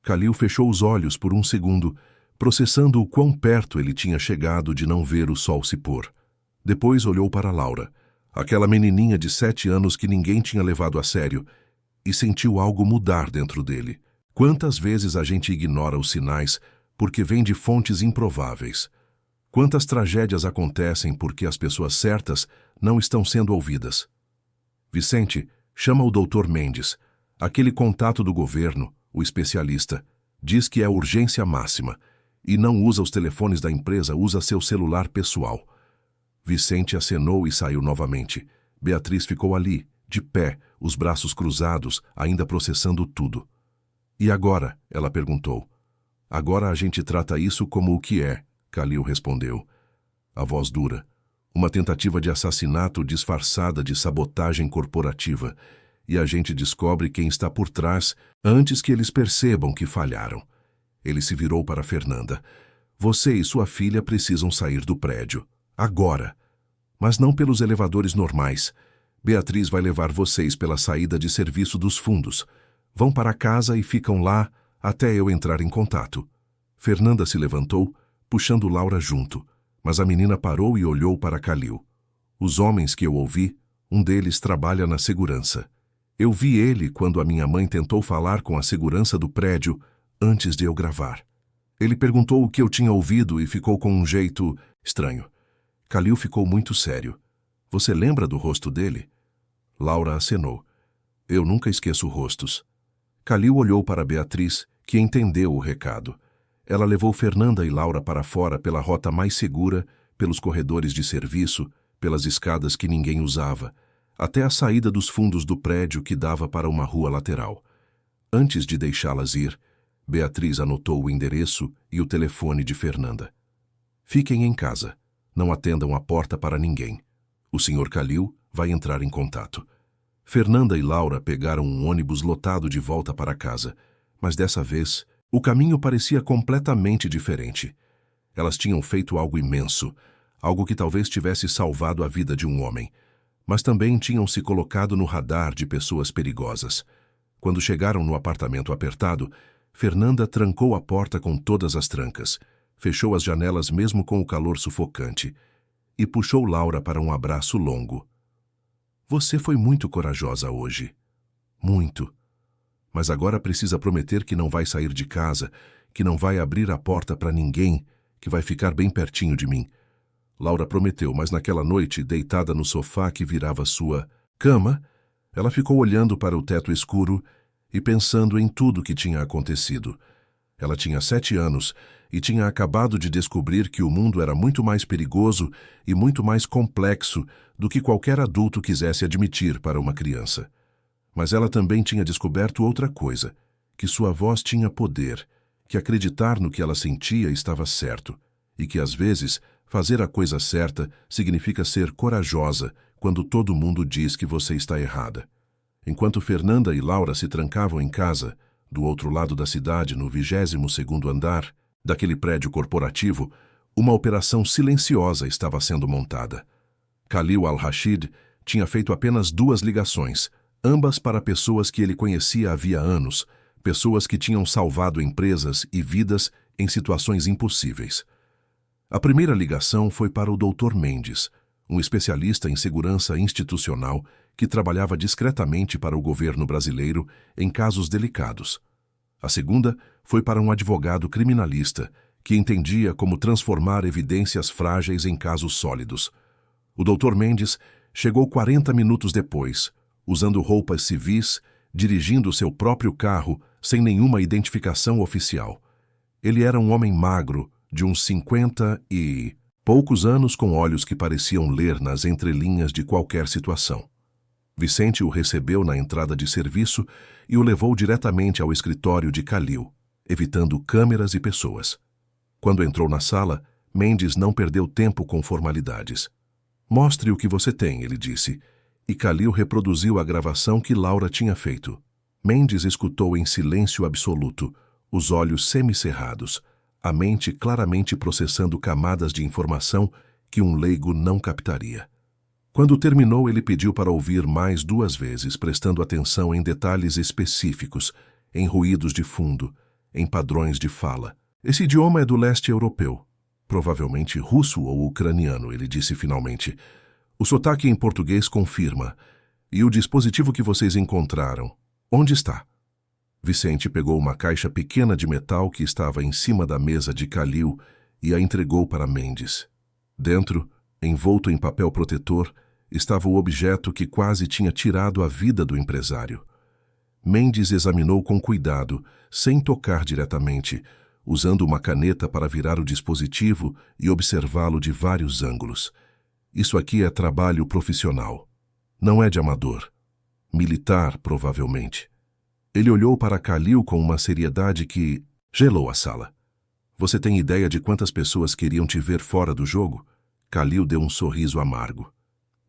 Kalil fechou os olhos por um segundo, processando o quão perto ele tinha chegado de não ver o sol se pôr. Depois olhou para Laura, aquela menininha de 7 anos que ninguém tinha levado a sério, e sentiu algo mudar dentro dele. Quantas vezes a gente ignora os sinais porque vêm de fontes improváveis? Quantas tragédias acontecem porque as pessoas certas não estão sendo ouvidas? "Vicente, chama o Dr. Mendes, aquele contato do governo, o especialista. Diz que é urgência máxima e não usa os telefones da empresa, usa seu celular pessoal." Vicente acenou e saiu novamente. Beatriz ficou ali, de pé, os braços cruzados, ainda processando tudo. "E agora?" ela perguntou. "Agora a gente trata isso como o que é", Kalil respondeu. A voz dura. Uma tentativa de assassinato disfarçada de sabotagem corporativa, e a gente descobre quem está por trás antes que eles percebam que falharam. Ele se virou para Fernanda. "Você e sua filha precisam sair do prédio. Agora. Mas não pelos elevadores normais. Beatriz vai levar vocês pela saída de serviço dos fundos. Vão para casa e ficam lá até eu entrar em contato." Fernanda se levantou, puxando Laura junto, mas a menina parou e olhou para Kalil. "Os homens que eu ouvi, um deles trabalha na segurança. Eu vi ele quando a minha mãe tentou falar com a segurança do prédio antes de eu gravar. Ele perguntou o que eu tinha ouvido e ficou com um jeito estranho." Kalil ficou muito sério. "Você lembra do rosto dele?" Laura acenou. "Eu nunca esqueço rostos." Kalil olhou para Beatriz, que entendeu o recado. Ela levou Fernanda e Laura para fora pela rota mais segura, pelos corredores de serviço, pelas escadas que ninguém usava, até a saída dos fundos do prédio que dava para uma rua lateral. Antes de deixá-las ir, Beatriz anotou o endereço e o telefone de Fernanda. "Fiquem em casa. Não atendam a porta para ninguém. O Sr. Kalil vai entrar em contato." Fernanda e Laura pegaram um ônibus lotado de volta para casa, mas dessa vez o caminho parecia completamente diferente. Elas tinham feito algo imenso, algo que talvez tivesse salvado a vida de um homem, mas também tinham se colocado no radar de pessoas perigosas. Quando chegaram no apartamento apertado, Fernanda trancou a porta com todas as trancas, fechou as janelas mesmo com o calor sufocante, e puxou Laura para um abraço longo. "Você foi muito corajosa hoje. Muito. Mas agora precisa prometer que não vai sair de casa, que não vai abrir a porta para ninguém, que vai ficar bem pertinho de mim." Laura prometeu, mas naquela noite, deitada no sofá que virava sua cama, ela ficou olhando para o teto escuro e pensando em tudo que tinha acontecido. Ela tinha 7 anos e tinha acabado de descobrir que o mundo era muito mais perigoso e muito mais complexo do que qualquer adulto quisesse admitir para uma criança. Mas ela também tinha descoberto outra coisa, que sua voz tinha poder, que acreditar no que ela sentia estava certo, e que às vezes fazer a coisa certa significa ser corajosa quando todo mundo diz que você está errada. Enquanto Fernanda e Laura se trancavam em casa, do outro lado da cidade, no 22º andar daquele prédio corporativo, uma operação silenciosa estava sendo montada. Kalil al-Rashid tinha feito apenas 2 ligações, ambas para pessoas que ele conhecia havia anos, pessoas que tinham salvado empresas e vidas em situações impossíveis. A primeira ligação foi para o Dr. Mendes, um especialista em segurança institucional que trabalhava discretamente para o governo brasileiro em casos delicados. A segunda foi para um advogado criminalista que entendia como transformar evidências frágeis em casos sólidos. O Dr. Mendes chegou 40 minutos depois, usando roupas civis, dirigindo seu próprio carro sem nenhuma identificação oficial. Ele era um homem magro, de uns 50 e poucos anos, com olhos que pareciam ler nas entrelinhas de qualquer situação. Vicente o recebeu na entrada de serviço e o levou diretamente ao escritório de Kalil, evitando câmeras e pessoas. Quando entrou na sala, Mendes não perdeu tempo com formalidades. "Mostre o que você tem", ele disse, e Kalil reproduziu a gravação que Laura tinha feito. Mendes escutou em silêncio absoluto, os olhos semicerrados, a mente claramente processando camadas de informação que um leigo não captaria. Quando terminou, ele pediu para ouvir mais 2 vezes, prestando atenção em detalhes específicos, em ruídos de fundo, em padrões de fala. "Esse idioma é do leste europeu, provavelmente russo ou ucraniano", ele disse finalmente. "O sotaque em português confirma. E o dispositivo que vocês encontraram, onde está?" Vicente pegou uma caixa pequena de metal que estava em cima da mesa de Kalil e a entregou para Mendes. Dentro, envolto em papel protetor, estava o objeto que quase tinha tirado a vida do empresário. Mendes examinou com cuidado, sem tocar diretamente, usando uma caneta para virar o dispositivo e observá-lo de vários ângulos. "Isso aqui é trabalho profissional. Não é de amador. Militar, provavelmente." Ele olhou para Kalil com uma seriedade que gelou a sala. "Você tem ideia de quantas pessoas queriam te ver fora do jogo?" Kalil deu um sorriso amargo.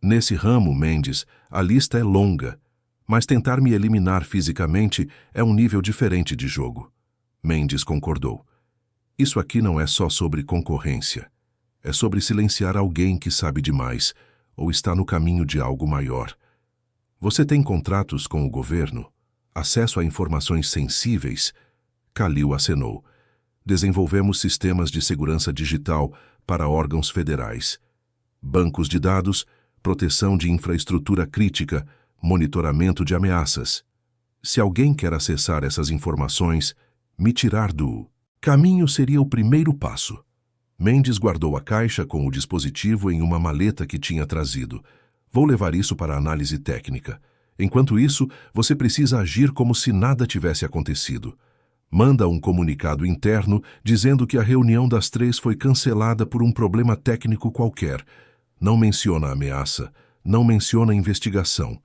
"Nesse ramo, Mendes, a lista é longa, mas tentar me eliminar fisicamente é um nível diferente de jogo." Mendes concordou. "Isso aqui não é só sobre concorrência. É sobre silenciar alguém que sabe demais ou está no caminho de algo maior. Você tem contratos com o governo? Acesso a informações sensíveis?" Kalil acenou. "Desenvolvemos sistemas de segurança digital para órgãos federais. Bancos de dados, proteção de infraestrutura crítica, monitoramento de ameaças. Se alguém quer acessar essas informações, me tirar do caminho seria o primeiro passo." Mendes guardou a caixa com o dispositivo em uma maleta que tinha trazido. "Vou levar isso para análise técnica. Enquanto isso, você precisa agir como se nada tivesse acontecido. Manda um comunicado interno dizendo que a reunião das 3 foi cancelada por um problema técnico qualquer. Não menciona a ameaça, não menciona a investigação.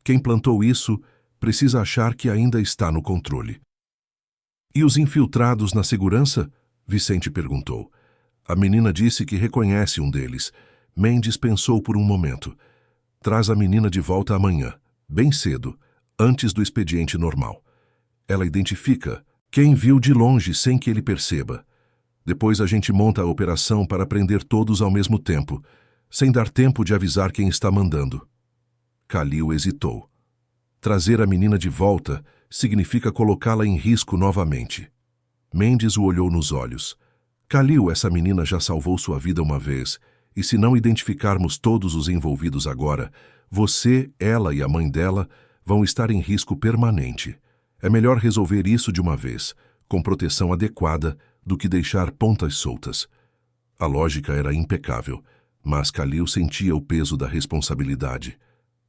Quem plantou isso precisa achar que ainda está no controle." "E os infiltrados na segurança?" Vicente perguntou. A menina disse que reconhece um deles. Mendes pensou por um momento. "Traz a menina de volta amanhã, bem cedo, antes do expediente normal. Ela identifica quem viu de longe sem que ele perceba. Depois a gente monta a operação para prender todos ao mesmo tempo, sem dar tempo de avisar quem está mandando." Kalil hesitou. Trazer a menina de volta significa colocá-la em risco novamente. Mendes o olhou nos olhos. "Kalil, essa menina já salvou sua vida uma vez, e se não identificarmos todos os envolvidos agora, você, ela e a mãe dela vão estar em risco permanente. É melhor resolver isso de uma vez, com proteção adequada, do que deixar pontas soltas." A lógica era impecável, mas Kalil sentia o peso da responsabilidade.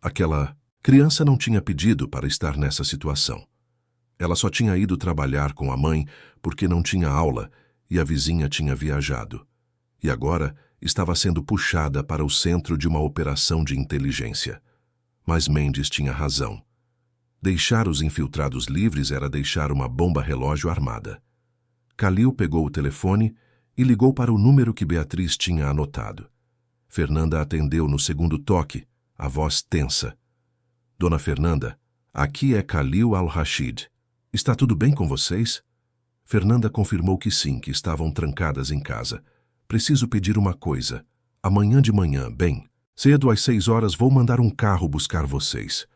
Aquela criança não tinha pedido para estar nessa situação. Ela só tinha ido trabalhar com a mãe porque não tinha aula e a vizinha tinha viajado. E agora estava sendo puxada para o centro de uma operação de inteligência. Mas Mendes tinha razão. Deixar os infiltrados livres era deixar uma bomba-relógio armada. Kalil pegou o telefone e ligou para o número que Beatriz tinha anotado. Fernanda atendeu no segundo toque, a voz tensa. "Dona Fernanda, aqui é Kalil Al-Rashid. Está tudo bem com vocês?" Fernanda confirmou que sim, que estavam trancadas em casa. "Preciso pedir uma coisa. Amanhã de manhã, bem cedo às 6 horas, vou mandar um carro buscar vocês.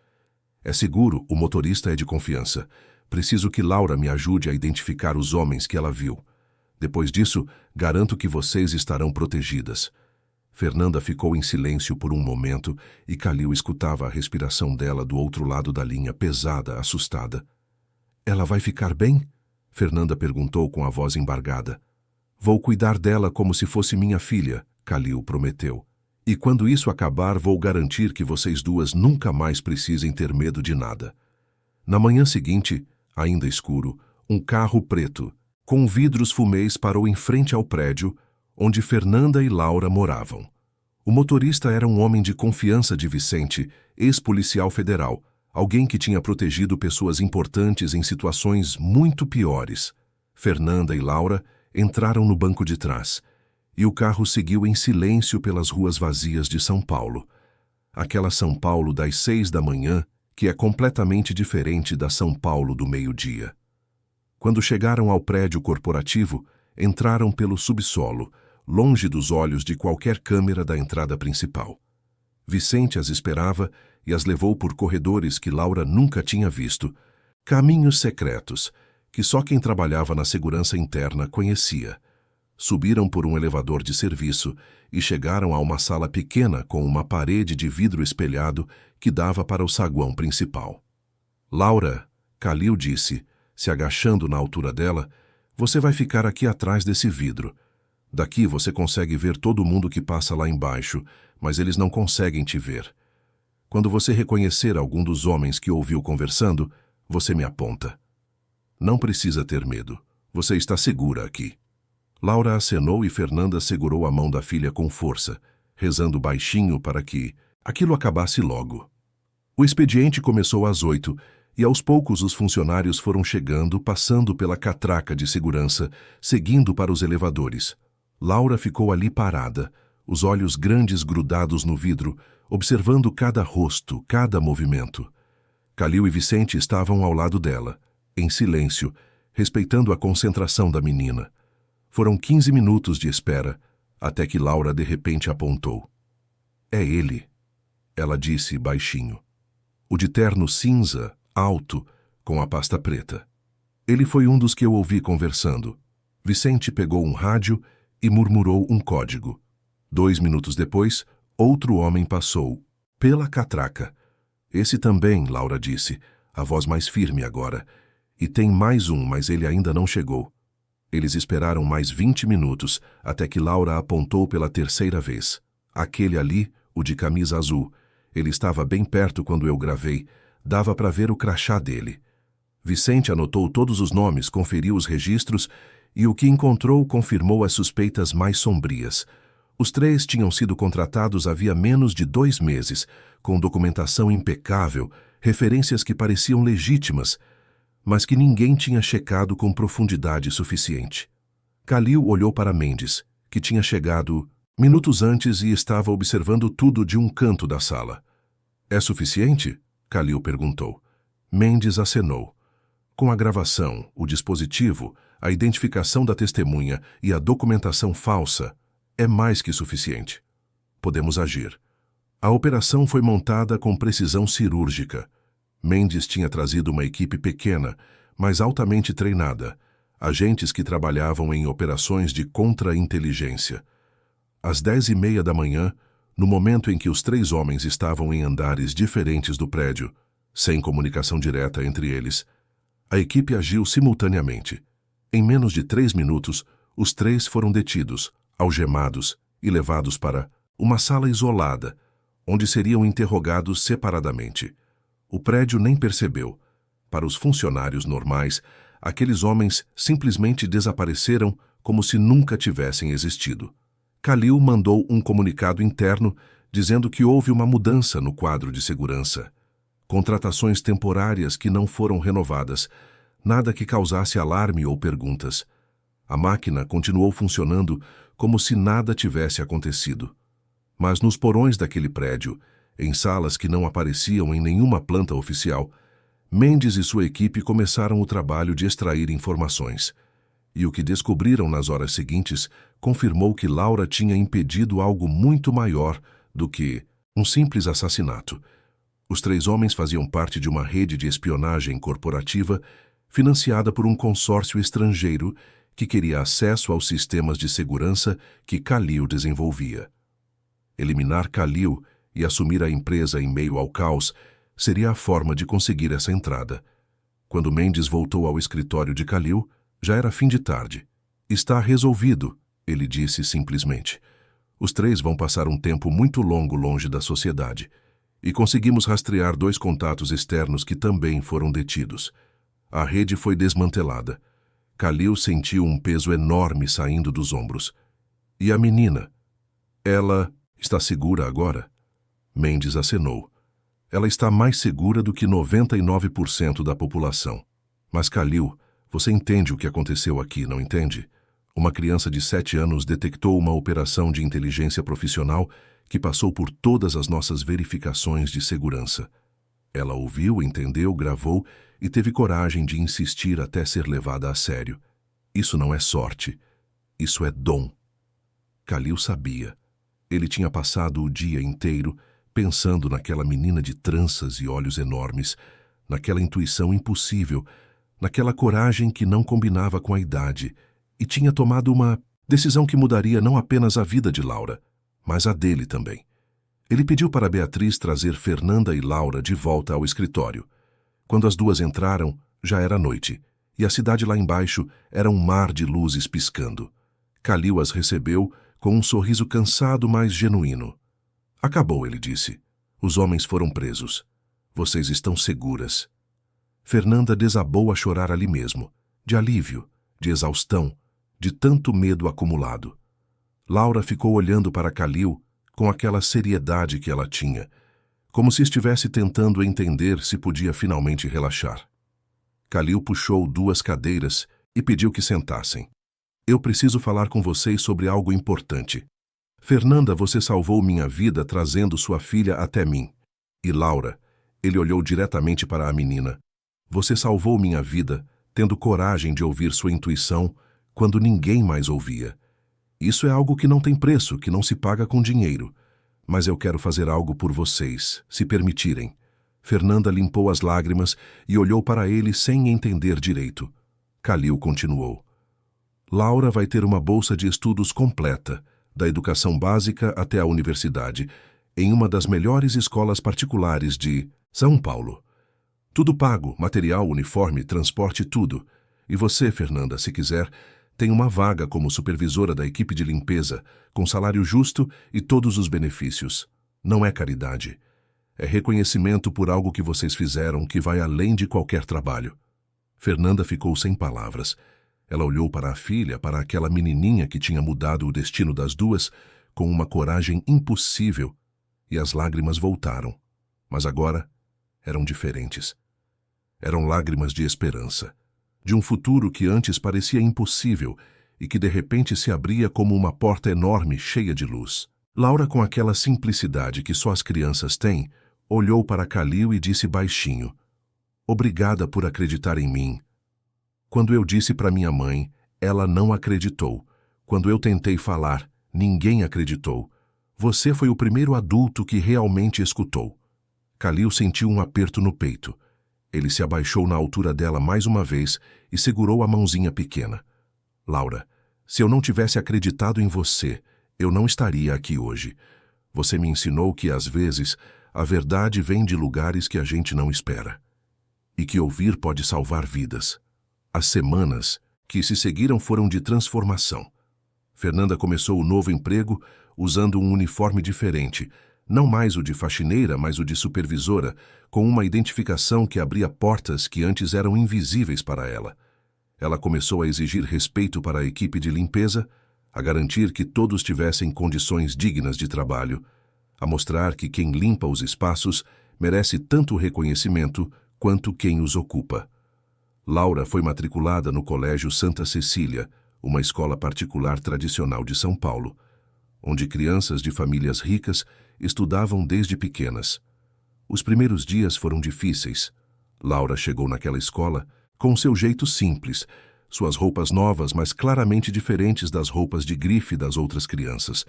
É seguro, o motorista é de confiança. Preciso que Laura me ajude a identificar os homens que ela viu. Depois disso, garanto que vocês estarão protegidas. Fernanda ficou em silêncio por um momento e Kalil escutava a respiração dela do outro lado da linha, pesada, assustada. Ela vai ficar bem? Fernanda perguntou com a voz embargada. Vou cuidar dela como se fosse minha filha, Kalil prometeu. E quando isso acabar, vou garantir que vocês duas nunca mais precisem ter medo de nada. Na manhã seguinte, ainda escuro, um carro preto, com vidros fumês, parou em frente ao prédio onde Fernanda e Laura moravam. O motorista era um homem de confiança de Vicente, ex-policial federal, alguém que tinha protegido pessoas importantes em situações muito piores. Fernanda e Laura entraram no banco de trás, e o carro seguiu em silêncio pelas ruas vazias de São Paulo. Aquela São Paulo das 6 da manhã, que é completamente diferente da São Paulo do meio-dia. Quando chegaram ao prédio corporativo, entraram pelo subsolo, longe dos olhos de qualquer câmera da entrada principal. Vicente as esperava e as levou por corredores que Laura nunca tinha visto, caminhos secretos, que só quem trabalhava na segurança interna conhecia. Subiram por um elevador de serviço e chegaram a uma sala pequena com uma parede de vidro espelhado que dava para o saguão principal. Laura, Kalil disse, se agachando na altura dela, você vai ficar aqui atrás desse vidro. Daqui você consegue ver todo mundo que passa lá embaixo, mas eles não conseguem te ver. Quando você reconhecer algum dos homens que ouviu conversando, você me aponta. Não precisa ter medo. Você está segura aqui. Laura acenou e Fernanda segurou a mão da filha com força, rezando baixinho para que aquilo acabasse logo. O expediente começou às 8 e aos poucos os funcionários foram chegando, passando pela catraca de segurança, seguindo para os elevadores. Laura ficou ali parada, os olhos grandes grudados no vidro, observando cada rosto, cada movimento. Kalil e Vicente estavam ao lado dela, em silêncio, respeitando a concentração da menina. Foram 15 minutos de espera, até que Laura de repente apontou. É ele, ela disse baixinho. O de terno cinza, alto, com a pasta preta. Ele foi um dos que eu ouvi conversando. Vicente pegou um rádio e murmurou um código. 2 minutos depois, outro homem passou, pela catraca. Esse também, Laura disse, a voz mais firme agora. E tem mais um, mas ele ainda não chegou. Eles esperaram mais 20 minutos, até que Laura apontou pela terceira vez. Aquele ali, o de camisa azul. Ele estava bem perto quando eu gravei. Dava para ver o crachá dele. Vicente anotou todos os nomes, conferiu os registros e o que encontrou confirmou as suspeitas mais sombrias. Os 3 tinham sido contratados havia menos de 2 meses, com documentação impecável, referências que pareciam legítimas, mas que ninguém tinha checado com profundidade suficiente. Kalil olhou para Mendes, que tinha chegado minutos antes e estava observando tudo de um canto da sala. É suficiente? Kalil perguntou. Mendes acenou. Com a gravação, o dispositivo, a identificação da testemunha e a documentação falsa, é mais que suficiente. Podemos agir. A operação foi montada com precisão cirúrgica. Mendes tinha trazido uma equipe pequena, mas altamente treinada, agentes que trabalhavam em operações de contra-inteligência. Às 10h30 da manhã, no momento em que os 3 homens estavam em andares diferentes do prédio, sem comunicação direta entre eles, a equipe agiu simultaneamente. Em menos de 3 minutos, os 3 foram detidos, algemados e levados para uma sala isolada, onde seriam interrogados separadamente. O prédio nem percebeu. Para os funcionários normais, aqueles homens simplesmente desapareceram como se nunca tivessem existido. Kalil mandou um comunicado interno dizendo que houve uma mudança no quadro de segurança. Contratações temporárias que não foram renovadas, nada que causasse alarme ou perguntas. A máquina continuou funcionando como se nada tivesse acontecido. Mas nos porões daquele prédio, em salas que não apareciam em nenhuma planta oficial, Mendes e sua equipe começaram o trabalho de extrair informações. E o que descobriram nas horas seguintes confirmou que Laura tinha impedido algo muito maior do que um simples assassinato. Os 3 homens faziam parte de uma rede de espionagem corporativa financiada por um consórcio estrangeiro que queria acesso aos sistemas de segurança que Khalil desenvolvia. Eliminar Khalil e assumir a empresa em meio ao caos seria a forma de conseguir essa entrada. Quando Mendes voltou ao escritório de Khalil, já era fim de tarde. Está resolvido, ele disse simplesmente. Os 3 vão passar um tempo muito longo longe da sociedade. E conseguimos rastrear 2 contatos externos que também foram detidos. A rede foi desmantelada. Khalil sentiu um peso enorme saindo dos ombros. E a menina? Ela está segura agora? Mendes acenou. Ela está mais segura do que 99% da população. Mas Khalil, você entende o que aconteceu aqui, não entende? Uma criança de 7 anos detectou uma operação de inteligência profissional que passou por todas as nossas verificações de segurança. Ela ouviu, entendeu, gravou e teve coragem de insistir até ser levada a sério. Isso não é sorte. Isso é dom. Khalil sabia. Ele tinha passado o dia inteiro pensando naquela menina de tranças e olhos enormes, naquela intuição impossível, naquela coragem que não combinava com a idade, e tinha tomado uma decisão que mudaria não apenas a vida de Laura, mas a dele também. Ele pediu para Beatriz trazer Fernanda e Laura de volta ao escritório. Quando as 2 entraram, já era noite, e a cidade lá embaixo era um mar de luzes piscando. Khalil as recebeu com um sorriso cansado, mas genuíno. Acabou, ele disse. Os homens foram presos. Vocês estão seguras. Fernanda desabou a chorar ali mesmo, de alívio, de exaustão, de tanto medo acumulado. Laura ficou olhando para Khalil com aquela seriedade que ela tinha, como se estivesse tentando entender se podia finalmente relaxar. Khalil puxou 2 cadeiras e pediu que sentassem. Eu preciso falar com vocês sobre algo importante. Fernanda, você salvou minha vida trazendo sua filha até mim. E Laura, ele olhou diretamente para a menina. Você salvou minha vida tendo coragem de ouvir sua intuição quando ninguém mais ouvia. Isso é algo que não tem preço, que não se paga com dinheiro. Mas eu quero fazer algo por vocês, se permitirem. Fernanda limpou as lágrimas e olhou para ele sem entender direito. Khalil continuou. Laura vai ter uma bolsa de estudos completa, da educação básica até a universidade, em uma das melhores escolas particulares de São Paulo. Tudo pago, material, uniforme, transporte, tudo. E você, Fernanda, se quiser, tem uma vaga como supervisora da equipe de limpeza, com salário justo e todos os benefícios. Não é caridade. É reconhecimento por algo que vocês fizeram que vai além de qualquer trabalho. Fernanda ficou sem palavras. Ela olhou para a filha, para aquela menininha que tinha mudado o destino das 2, com uma coragem impossível, e as lágrimas voltaram. Mas agora eram diferentes. Eram lágrimas de esperança, de um futuro que antes parecia impossível e que de repente se abria como uma porta enorme cheia de luz. Laura, com aquela simplicidade que só as crianças têm, olhou para Khalil e disse baixinho: Obrigada por acreditar em mim. Quando eu disse para minha mãe, ela não acreditou. Quando eu tentei falar, ninguém acreditou. Você foi o primeiro adulto que realmente escutou. Khalil sentiu um aperto no peito. Ele se abaixou na altura dela mais uma vez e segurou a mãozinha pequena. Laura, se eu não tivesse acreditado em você, eu não estaria aqui hoje. Você me ensinou que, às vezes, a verdade vem de lugares que a gente não espera. E que ouvir pode salvar vidas. As semanas que se seguiram foram de transformação. Fernanda começou o novo emprego usando um uniforme diferente, não mais o de faxineira, mas o de supervisora, com uma identificação que abria portas que antes eram invisíveis para ela. Ela começou a exigir respeito para a equipe de limpeza, a garantir que todos tivessem condições dignas de trabalho, a mostrar que quem limpa os espaços merece tanto reconhecimento quanto quem os ocupa. Laura foi matriculada no Colégio Santa Cecília, uma escola particular tradicional de São Paulo, onde crianças de famílias ricas estudavam desde pequenas. Os primeiros dias foram difíceis. Laura chegou naquela escola com seu jeito simples, suas roupas novas, mas claramente diferentes das roupas de grife das outras crianças,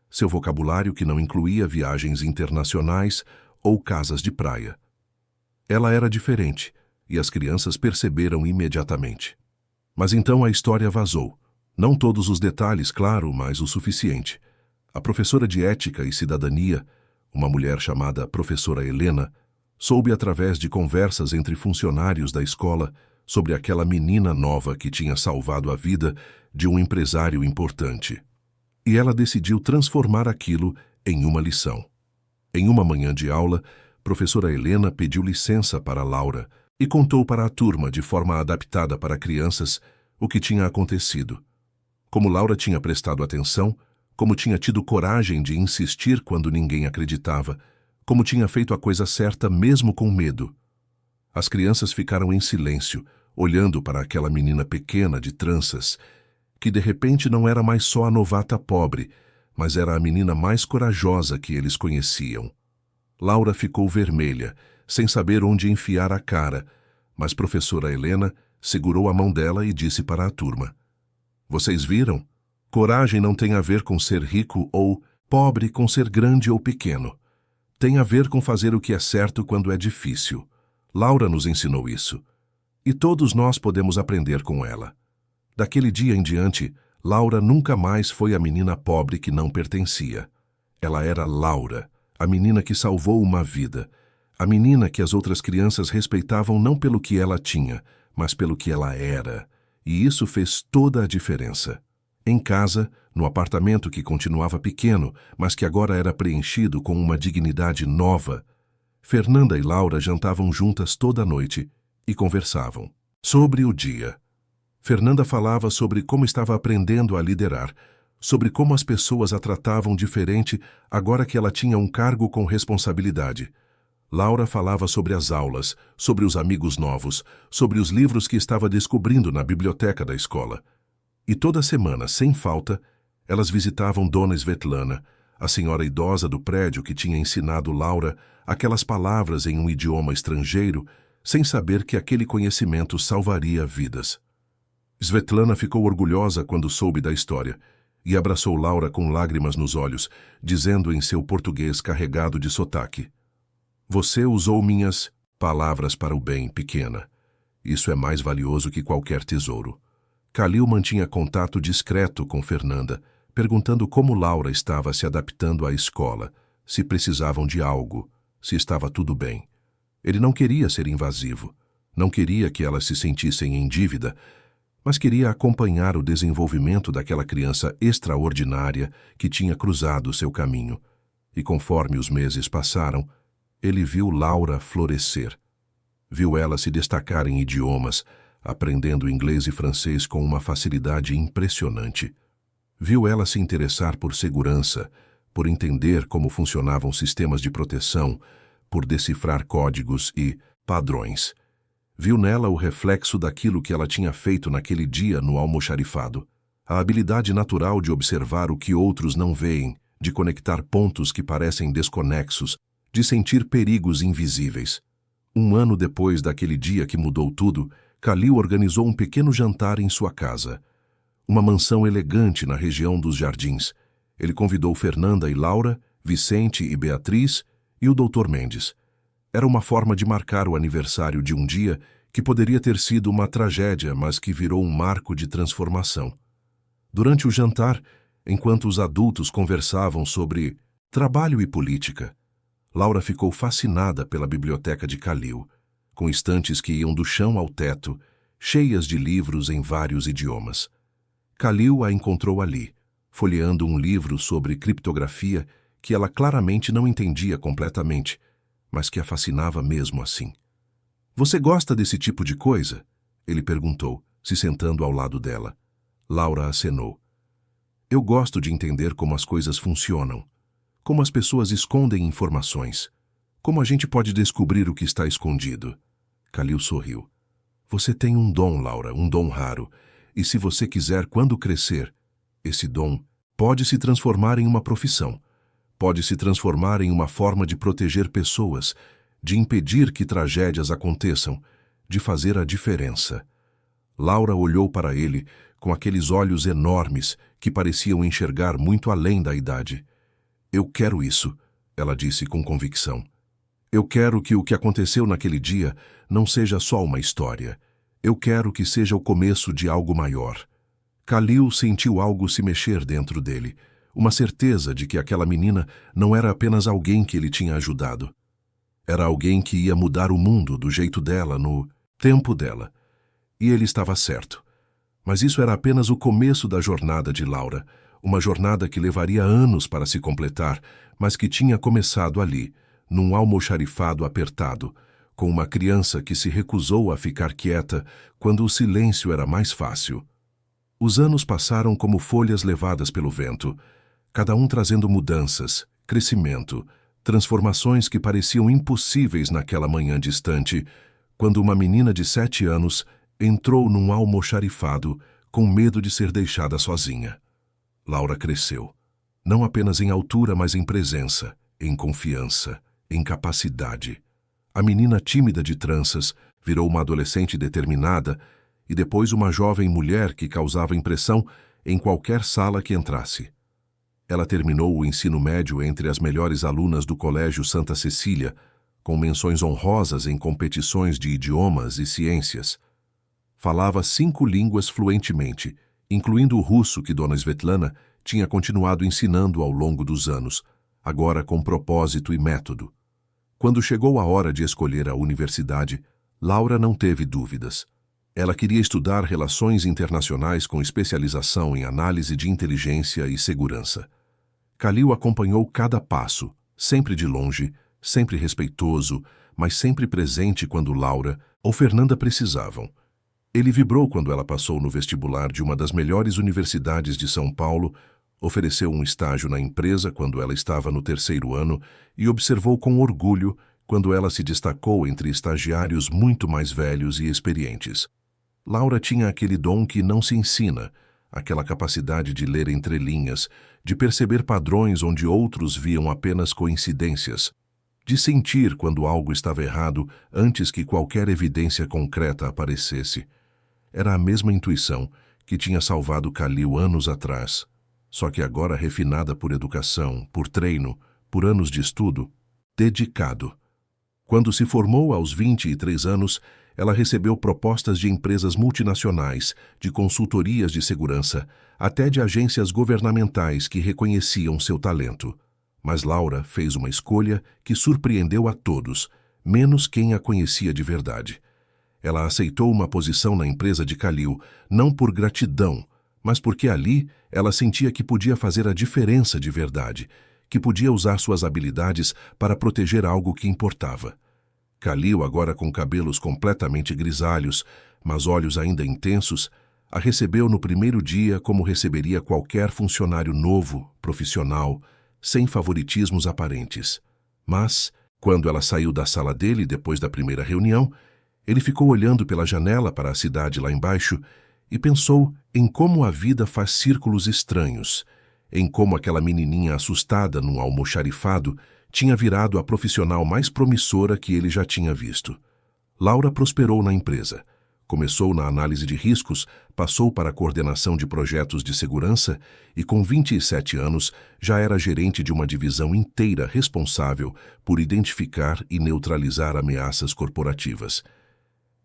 seu vocabulário que não incluía viagens internacionais ou casas de praia. Ela era diferente, e as crianças perceberam imediatamente. Mas então a história vazou. Não todos os detalhes, claro, mas o suficiente. A professora de ética e cidadania, uma mulher chamada professora Helena, soube através de conversas entre funcionários da escola sobre aquela menina nova que tinha salvado a vida de um empresário importante. E ela decidiu transformar aquilo em uma lição. Em uma manhã de aula, professora Helena pediu licença para Laura e contou para a turma, de forma adaptada para crianças, o que tinha acontecido. Como Laura tinha prestado atenção, como tinha tido coragem de insistir quando ninguém acreditava, como tinha feito a coisa certa mesmo com medo. As crianças ficaram em silêncio, olhando para aquela menina pequena de tranças, que de repente não era mais só a novata pobre, mas era a menina mais corajosa que eles conheciam. Laura ficou vermelha, sem saber onde enfiar a cara, mas professora Helena segurou a mão dela e disse para a turma: "Vocês viram? Coragem não tem a ver com ser rico ou pobre, com ser grande ou pequeno. Tem a ver com fazer o que é certo quando é difícil. Laura nos ensinou isso. E todos nós podemos aprender com ela." Daquele dia em diante, Laura nunca mais foi a menina pobre que não pertencia. Ela era Laura, a menina que salvou uma vida, a menina que as outras crianças respeitavam não pelo que ela tinha, mas pelo que ela era. E isso fez toda a diferença. Em casa, no apartamento que continuava pequeno, mas que agora era preenchido com uma dignidade nova, Fernanda e Laura jantavam juntas toda a noite e conversavam sobre o dia. Fernanda falava sobre como estava aprendendo a liderar, sobre como as pessoas a tratavam diferente agora que ela tinha um cargo com responsabilidade. Laura falava sobre as aulas, sobre os amigos novos, sobre os livros que estava descobrindo na biblioteca da escola. E toda semana, sem falta, elas visitavam Dona Svetlana, a senhora idosa do prédio que tinha ensinado Laura aquelas palavras em um idioma estrangeiro, sem saber que aquele conhecimento salvaria vidas. Svetlana ficou orgulhosa quando soube da história e abraçou Laura com lágrimas nos olhos, dizendo em seu português carregado de sotaque: "Você usou minhas palavras para o bem, pequena. Isso é mais valioso que qualquer tesouro." Kalil mantinha contato discreto com Fernanda, perguntando como Laura estava se adaptando à escola, se precisavam de algo, se estava tudo bem. Ele não queria ser invasivo, não queria que elas se sentissem em dívida, mas queria acompanhar o desenvolvimento daquela criança extraordinária que tinha cruzado seu caminho. E conforme os meses passaram, ele viu Laura florescer. Viu ela se destacar em idiomas, aprendendo inglês e francês com uma facilidade impressionante. Viu ela se interessar por segurança, por entender como funcionavam sistemas de proteção, por decifrar códigos e padrões. Viu nela o reflexo daquilo que ela tinha feito naquele dia no almoxarifado. A habilidade natural de observar o que outros não veem, de conectar pontos que parecem desconexos, de sentir perigos invisíveis. 1 ano depois daquele dia que mudou tudo, Kalil organizou um pequeno jantar em sua casa. Uma mansão elegante na região dos Jardins. Ele convidou Fernanda e Laura, Vicente e Beatriz e o Dr. Mendes. Era uma forma de marcar o aniversário de um dia que poderia ter sido uma tragédia, mas que virou um marco de transformação. Durante o jantar, enquanto os adultos conversavam sobre trabalho e política, Laura ficou fascinada pela biblioteca de Kalil, com estantes que iam do chão ao teto, cheias de livros em vários idiomas. Kalil a encontrou ali, folheando um livro sobre criptografia que ela claramente não entendia completamente, mas que a fascinava mesmo assim. "Você gosta desse tipo de coisa?" ele perguntou, se sentando ao lado dela. Laura acenou. "Eu gosto de entender como as coisas funcionam, como as pessoas escondem informações, como a gente pode descobrir o que está escondido." Kalil sorriu. "Você tem um dom, Laura, um dom raro, e se você quiser, quando crescer, esse dom pode se transformar em uma profissão, pode se transformar em uma forma de proteger pessoas, de impedir que tragédias aconteçam, de fazer a diferença." Laura olhou para ele com aqueles olhos enormes que pareciam enxergar muito além da idade. "Eu quero isso", ela disse com convicção. Eu quero que o que aconteceu naquele dia não seja só uma história. Eu quero que seja o começo de algo maior. Khalil sentiu algo se mexer dentro dele, uma certeza de que aquela menina não era apenas alguém que ele tinha ajudado. Era alguém que ia mudar o mundo do jeito dela, no tempo dela. E ele estava certo. Mas isso era apenas o começo da jornada de Laura, uma jornada que levaria anos para se completar, mas que tinha começado ali, num almoxarifado apertado, com uma criança que se recusou a ficar quieta quando o silêncio era mais fácil. Os anos passaram como folhas levadas pelo vento, cada um trazendo mudanças, crescimento, transformações que pareciam impossíveis naquela manhã distante, quando uma menina de 7 anos entrou num almoxarifado com medo de ser deixada sozinha. Laura cresceu, não apenas em altura, mas em presença, em confiança, em capacidade. A menina tímida de tranças virou uma adolescente determinada e depois uma jovem mulher que causava impressão em qualquer sala que entrasse. Ela terminou o ensino médio entre as melhores alunas do Colégio Santa Cecília, com menções honrosas em competições de idiomas e ciências. Falava 5 línguas fluentemente, incluindo o russo que Dona Svetlana tinha continuado ensinando ao longo dos anos, agora com propósito e método. Quando chegou a hora de escolher a universidade, Laura não teve dúvidas. Ela queria estudar relações internacionais com especialização em análise de inteligência e segurança. Khalil acompanhou cada passo, sempre de longe, sempre respeitoso, mas sempre presente quando Laura ou Fernanda precisavam. Ele vibrou quando ela passou no vestibular de uma das melhores universidades de São Paulo, ofereceu um estágio na empresa quando ela estava no 3º ano e observou com orgulho quando ela se destacou entre estagiários muito mais velhos e experientes. Laura tinha aquele dom que não se ensina, aquela capacidade de ler entre linhas, de perceber padrões onde outros viam apenas coincidências, de sentir quando algo estava errado antes que qualquer evidência concreta aparecesse. Era a mesma intuição que tinha salvado Khalil anos atrás, só que agora refinada por educação, por treino, por anos de estudo, dedicado. Quando se formou aos 23 anos, ela recebeu propostas de empresas multinacionais, de consultorias de segurança, até de agências governamentais que reconheciam seu talento. Mas Laura fez uma escolha que surpreendeu a todos, menos quem a conhecia de verdade. Ela aceitou uma posição na empresa de Khalil, não por gratidão, mas porque ali ela sentia que podia fazer a diferença de verdade, que podia usar suas habilidades para proteger algo que importava. Khalil, agora com cabelos completamente grisalhos, mas olhos ainda intensos, a recebeu no primeiro dia como receberia qualquer funcionário novo, profissional, sem favoritismos aparentes. Mas, quando ela saiu da sala dele depois da primeira reunião, ele ficou olhando pela janela para a cidade lá embaixo e pensou em como a vida faz círculos estranhos, em como aquela menininha assustada num almoxarifado tinha virado a profissional mais promissora que ele já tinha visto. Laura prosperou na empresa. Começou na análise de riscos, passou para a coordenação de projetos de segurança e, com 27 anos, já era gerente de uma divisão inteira responsável por identificar e neutralizar ameaças corporativas.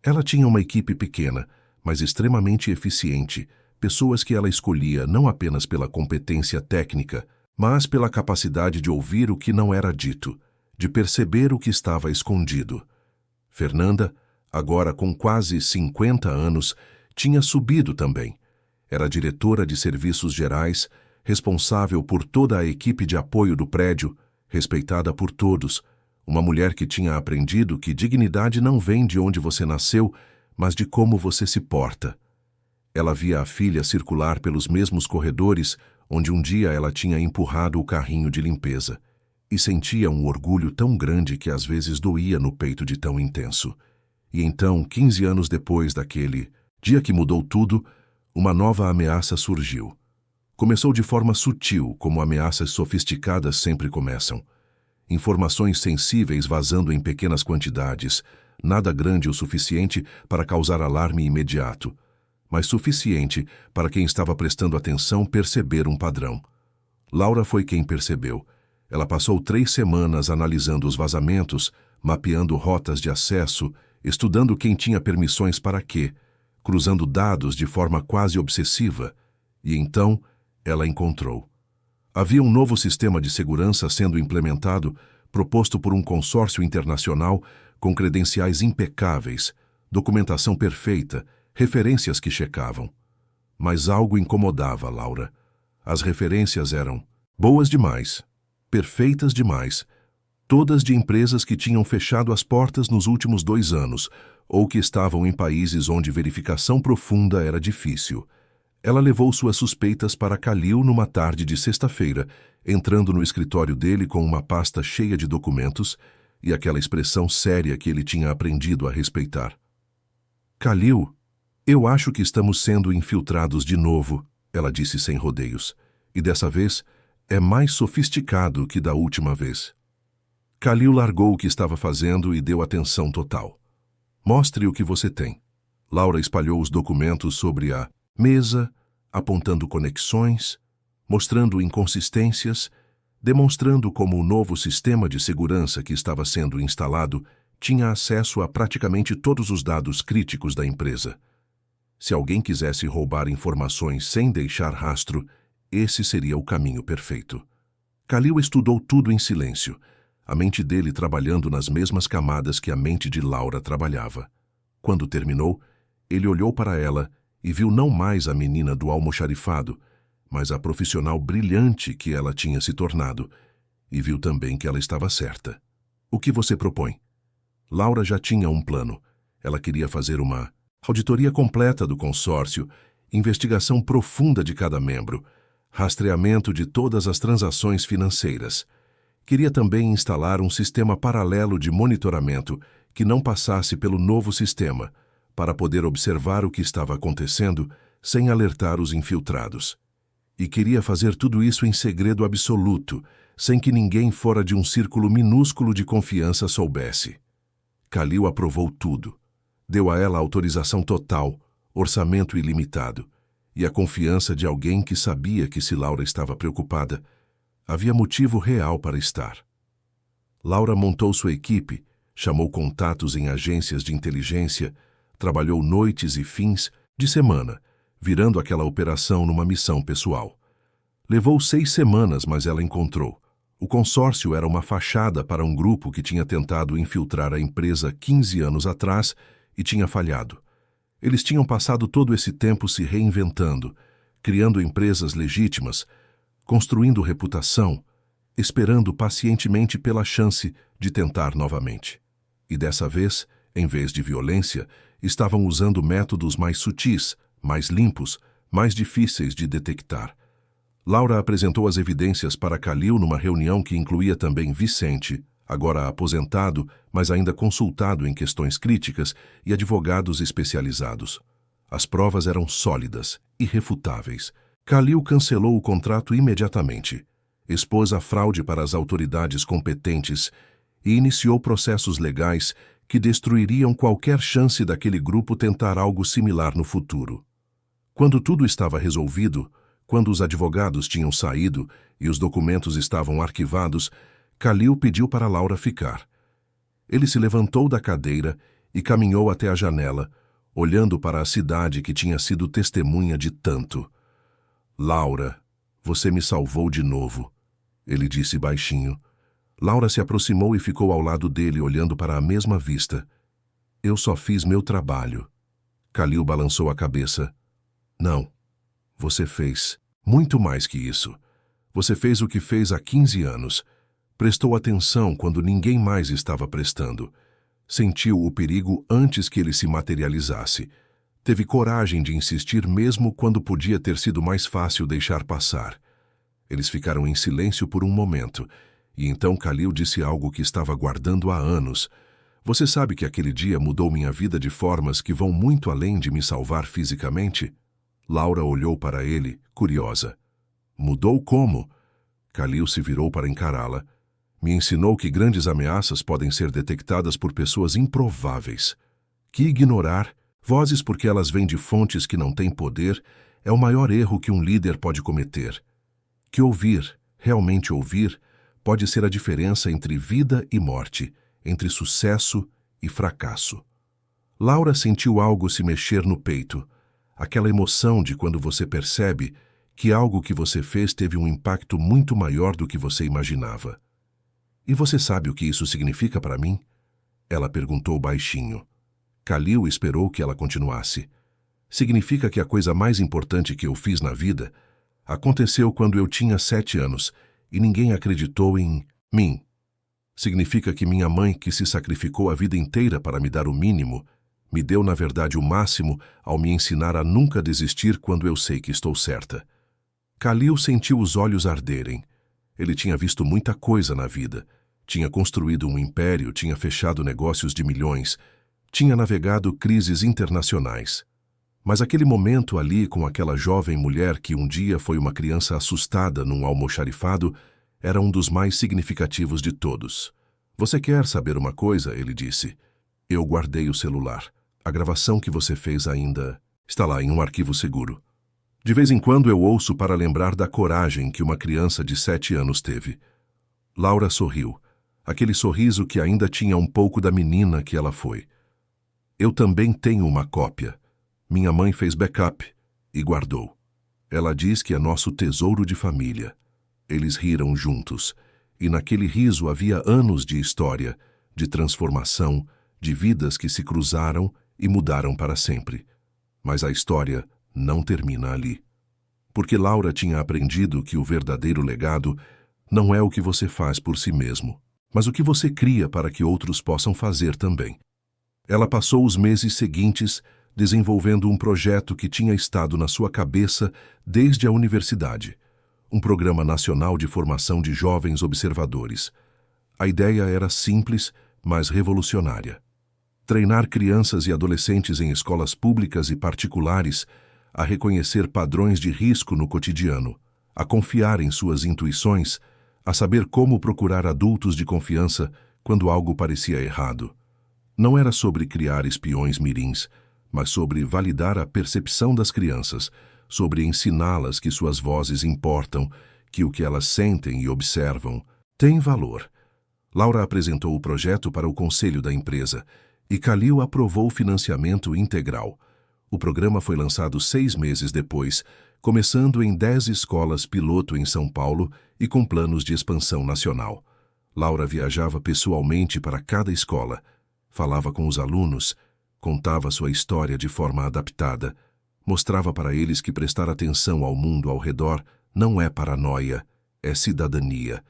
Ela tinha uma equipe pequena, mas extremamente eficiente, pessoas que ela escolhia não apenas pela competência técnica, mas pela capacidade de ouvir o que não era dito, de perceber o que estava escondido. Fernanda, agora com quase 50 anos, tinha subido também. Era diretora de serviços gerais, responsável por toda a equipe de apoio do prédio, respeitada por todos, uma mulher que tinha aprendido que dignidade não vem de onde você nasceu, mas de como você se porta. Ela via a filha circular pelos mesmos corredores onde um dia ela tinha empurrado o carrinho de limpeza, e sentia um orgulho tão grande que às vezes doía no peito de tão intenso. E então, 15 anos depois daquele dia que mudou tudo, uma nova ameaça surgiu. Começou de forma sutil, como ameaças sofisticadas sempre começam. Informações sensíveis vazando em pequenas quantidades, nada grande o suficiente para causar alarme imediato, mas suficiente para quem estava prestando atenção perceber um padrão. Laura foi quem percebeu. Ela passou 3 semanas analisando os vazamentos, mapeando rotas de acesso, estudando quem tinha permissões para quê, cruzando dados de forma quase obsessiva. E então, ela encontrou. Havia um novo sistema de segurança sendo implementado, proposto por um consórcio internacional com credenciais impecáveis, documentação perfeita, referências que checavam. Mas algo incomodava Laura. As referências eram boas demais, perfeitas demais, todas de empresas que tinham fechado as portas nos últimos 2 anos, ou que estavam em países onde verificação profunda era difícil. Ela levou suas suspeitas para Khalil numa tarde de sexta-feira, entrando no escritório dele com uma pasta cheia de documentos e aquela expressão séria que ele tinha aprendido a respeitar. Khalil, eu acho que estamos sendo infiltrados de novo, ela disse sem rodeios, e dessa vez é mais sofisticado que da última vez. Khalil largou o que estava fazendo e deu atenção total. Mostre o que você tem. Laura espalhou os documentos sobre a mesa, apontando conexões, mostrando inconsistências, demonstrando como o novo sistema de segurança que estava sendo instalado tinha acesso a praticamente todos os dados críticos da empresa. Se alguém quisesse roubar informações sem deixar rastro, esse seria o caminho perfeito. Khalil estudou tudo em silêncio, a mente dele trabalhando nas mesmas camadas que a mente de Laura trabalhava. Quando terminou, ele olhou para ela e viu não mais a menina do almoxarifado, mas a profissional brilhante que ela tinha se tornado, e viu também que ela estava certa. O que você propõe? Laura já tinha um plano. Ela queria fazer uma auditoria completa do consórcio, investigação profunda de cada membro, rastreamento de todas as transações financeiras. Queria também instalar um sistema paralelo de monitoramento que não passasse pelo novo sistema, para poder observar o que estava acontecendo sem alertar os infiltrados. E queria fazer tudo isso em segredo absoluto, sem que ninguém fora de um círculo minúsculo de confiança soubesse. Khalil aprovou tudo. Deu a ela autorização total, orçamento ilimitado, e a confiança de alguém que sabia que se Laura estava preocupada, havia motivo real para estar. Laura montou sua equipe, chamou contatos em agências de inteligência, trabalhou noites e fins de semana, virando aquela operação numa missão pessoal. Levou 6 semanas, mas ela encontrou. O consórcio era uma fachada para um grupo que tinha tentado infiltrar a empresa 15 anos atrás e tinha falhado. Eles tinham passado todo esse tempo se reinventando, criando empresas legítimas, construindo reputação, esperando pacientemente pela chance de tentar novamente. E dessa vez, em vez de violência, estavam usando métodos mais sutis, mais limpos, mais difíceis de detectar. Laura apresentou as evidências para Khalil numa reunião que incluía também Vicente, agora aposentado, mas ainda consultado em questões críticas, e advogados especializados. As provas eram sólidas, irrefutáveis. Khalil cancelou o contrato imediatamente, expôs a fraude para as autoridades competentes e iniciou processos legais que destruiriam qualquer chance daquele grupo tentar algo similar no futuro. Quando tudo estava resolvido, quando os advogados tinham saído e os documentos estavam arquivados, Khalil pediu para Laura ficar. Ele se levantou da cadeira e caminhou até a janela, olhando para a cidade que tinha sido testemunha de tanto. Laura, você me salvou de novo, ele disse baixinho. Laura se aproximou e ficou ao lado dele, olhando para a mesma vista. Eu só fiz meu trabalho. Khalil balançou a cabeça. Não, você fez muito mais que isso. Você fez o que fez há 15 anos. Prestou atenção quando ninguém mais estava prestando. Sentiu o perigo antes que ele se materializasse. Teve coragem de insistir mesmo quando podia ter sido mais fácil deixar passar. Eles ficaram em silêncio por um momento, e então Khalil disse algo que estava guardando há anos. Você sabe que aquele dia mudou minha vida de formas que vão muito além de me salvar fisicamente? Laura olhou para ele, curiosa. Mudou como? Khalil se virou para encará-la. Me ensinou que grandes ameaças podem ser detectadas por pessoas improváveis. Que ignorar vozes porque elas vêm de fontes que não têm poder é o maior erro que um líder pode cometer. Que ouvir, realmente ouvir, pode ser a diferença entre vida e morte, entre sucesso e fracasso. Laura sentiu algo se mexer no peito, aquela emoção de quando você percebe que algo que você fez teve um impacto muito maior do que você imaginava. E você sabe o que isso significa para mim? Ela perguntou baixinho. Khalil esperou que ela continuasse. Significa que a coisa mais importante que eu fiz na vida aconteceu quando eu tinha 7 anos e ninguém acreditou em mim. Significa que minha mãe, que se sacrificou a vida inteira para me dar o mínimo, me deu na verdade o máximo ao me ensinar a nunca desistir quando eu sei que estou certa. Khalil sentiu os olhos arderem. Ele tinha visto muita coisa na vida. Tinha construído um império, tinha fechado negócios de milhões, tinha navegado crises internacionais. Mas aquele momento ali com aquela jovem mulher que um dia foi uma criança assustada num almoxarifado era um dos mais significativos de todos. Você quer saber uma coisa? Ele disse. Eu guardei o celular. A gravação que você fez ainda está lá em um arquivo seguro. De vez em quando eu ouço para lembrar da coragem que uma criança de 7 anos teve. Laura sorriu. Aquele sorriso que ainda tinha um pouco da menina que ela foi. Eu também tenho uma cópia. Minha mãe fez backup e guardou. Ela diz que é nosso tesouro de família. Eles riram juntos, e naquele riso havia anos de história, de transformação, de vidas que se cruzaram e mudaram para sempre. Mas a história não termina ali. Porque Laura tinha aprendido que o verdadeiro legado não é o que você faz por si mesmo, mas o que você cria para que outros possam fazer também. Ela passou os meses seguintes desenvolvendo um projeto que tinha estado na sua cabeça desde a universidade, um programa nacional de formação de jovens observadores. A ideia era simples, mas revolucionária. Treinar crianças e adolescentes em escolas públicas e particulares a reconhecer padrões de risco no cotidiano, a confiar em suas intuições, a saber como procurar adultos de confiança quando algo parecia errado. Não era sobre criar espiões mirins, mas sobre validar a percepção das crianças, sobre ensiná-las que suas vozes importam, que o que elas sentem e observam tem valor. Laura apresentou o projeto para o conselho da empresa e Khalil aprovou o financiamento integral. O programa foi lançado 6 meses depois, começando em 10 escolas piloto em São Paulo e com planos de expansão nacional. Laura viajava pessoalmente para cada escola, falava com os alunos, contava sua história de forma adaptada, mostrava para eles que prestar atenção ao mundo ao redor não é paranoia, é cidadania.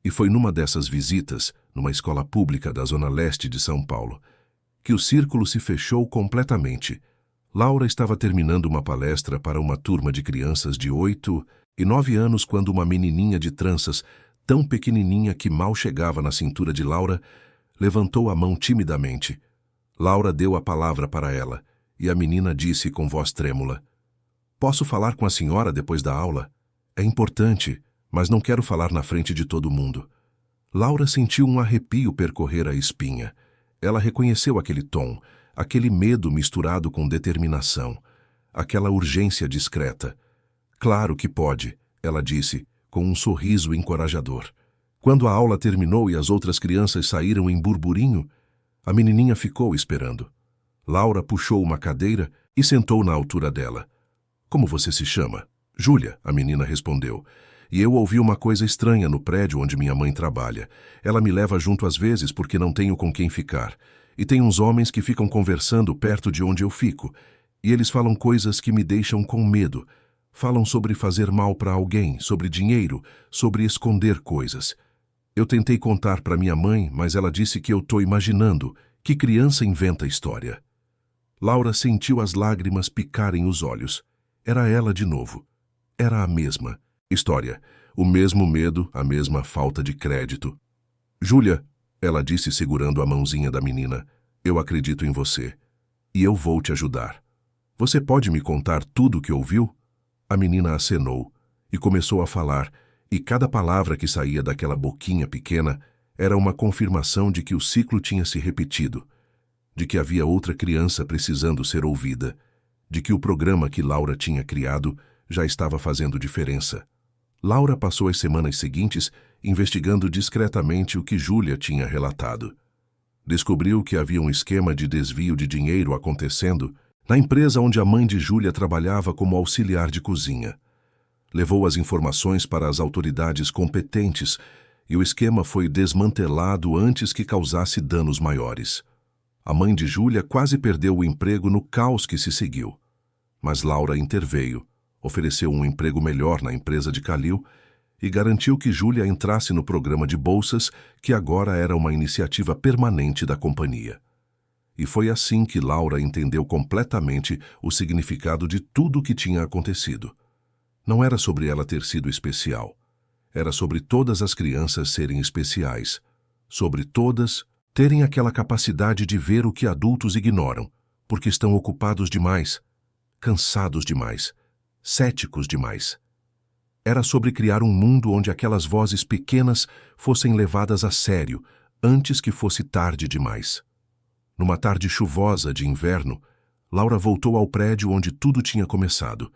E foi numa dessas visitas, numa escola pública da Zona Leste de São Paulo, que o círculo se fechou completamente. Laura estava terminando uma palestra para uma turma de crianças de 8 e 9 anos quando uma menininha de tranças, tão pequenininha que mal chegava na cintura de Laura, levantou a mão timidamente. Laura deu a palavra para ela, e a menina disse com voz trêmula: "Posso falar com a senhora depois da aula? É importante, mas não quero falar na frente de todo mundo." Laura sentiu um arrepio percorrer a espinha. Ela reconheceu aquele tom, aquele medo misturado com determinação, aquela urgência discreta. "Claro que pode", ela disse, com um sorriso encorajador. Quando a aula terminou e as outras crianças saíram em burburinho, a menininha ficou esperando. Laura puxou uma cadeira e sentou na altura dela. "Como você se chama?" "Júlia", a menina respondeu. "E eu ouvi uma coisa estranha no prédio onde minha mãe trabalha. Ela me leva junto às vezes porque não tenho com quem ficar. E tem uns homens que ficam conversando perto de onde eu fico. E eles falam coisas que me deixam com medo. Falam sobre fazer mal para alguém, sobre dinheiro, sobre esconder coisas. Eu tentei contar para minha mãe, mas ela disse que eu estou imaginando, que criança inventa história." Laura sentiu as lágrimas picarem os olhos. Era ela de novo. Era a mesma história, o mesmo medo, a mesma falta de crédito. "Júlia", ela disse segurando a mãozinha da menina, "eu acredito em você. E eu vou te ajudar. Você pode me contar tudo o que ouviu?" A menina acenou e começou a falar, e cada palavra que saía daquela boquinha pequena era uma confirmação de que o ciclo tinha se repetido, de que havia outra criança precisando ser ouvida, de que o programa que Laura tinha criado já estava fazendo diferença. Laura passou as semanas seguintes investigando discretamente o que Júlia tinha relatado. Descobriu que havia um esquema de desvio de dinheiro acontecendo na empresa onde a mãe de Júlia trabalhava como auxiliar de cozinha. Levou as informações para as autoridades competentes e o esquema foi desmantelado antes que causasse danos maiores. A mãe de Júlia quase perdeu o emprego no caos que se seguiu. Mas Laura interveio, ofereceu um emprego melhor na empresa de Khalil e garantiu que Júlia entrasse no programa de bolsas, que agora era uma iniciativa permanente da companhia. E foi assim que Laura entendeu completamente o significado de tudo o que tinha acontecido. Não era sobre ela ter sido especial. Era sobre todas as crianças serem especiais. Sobre todas terem aquela capacidade de ver o que adultos ignoram, porque estão ocupados demais, cansados demais, céticos demais. Era sobre criar um mundo onde aquelas vozes pequenas fossem levadas a sério, antes que fosse tarde demais. Numa tarde chuvosa de inverno, Laura voltou ao prédio onde tudo tinha começado.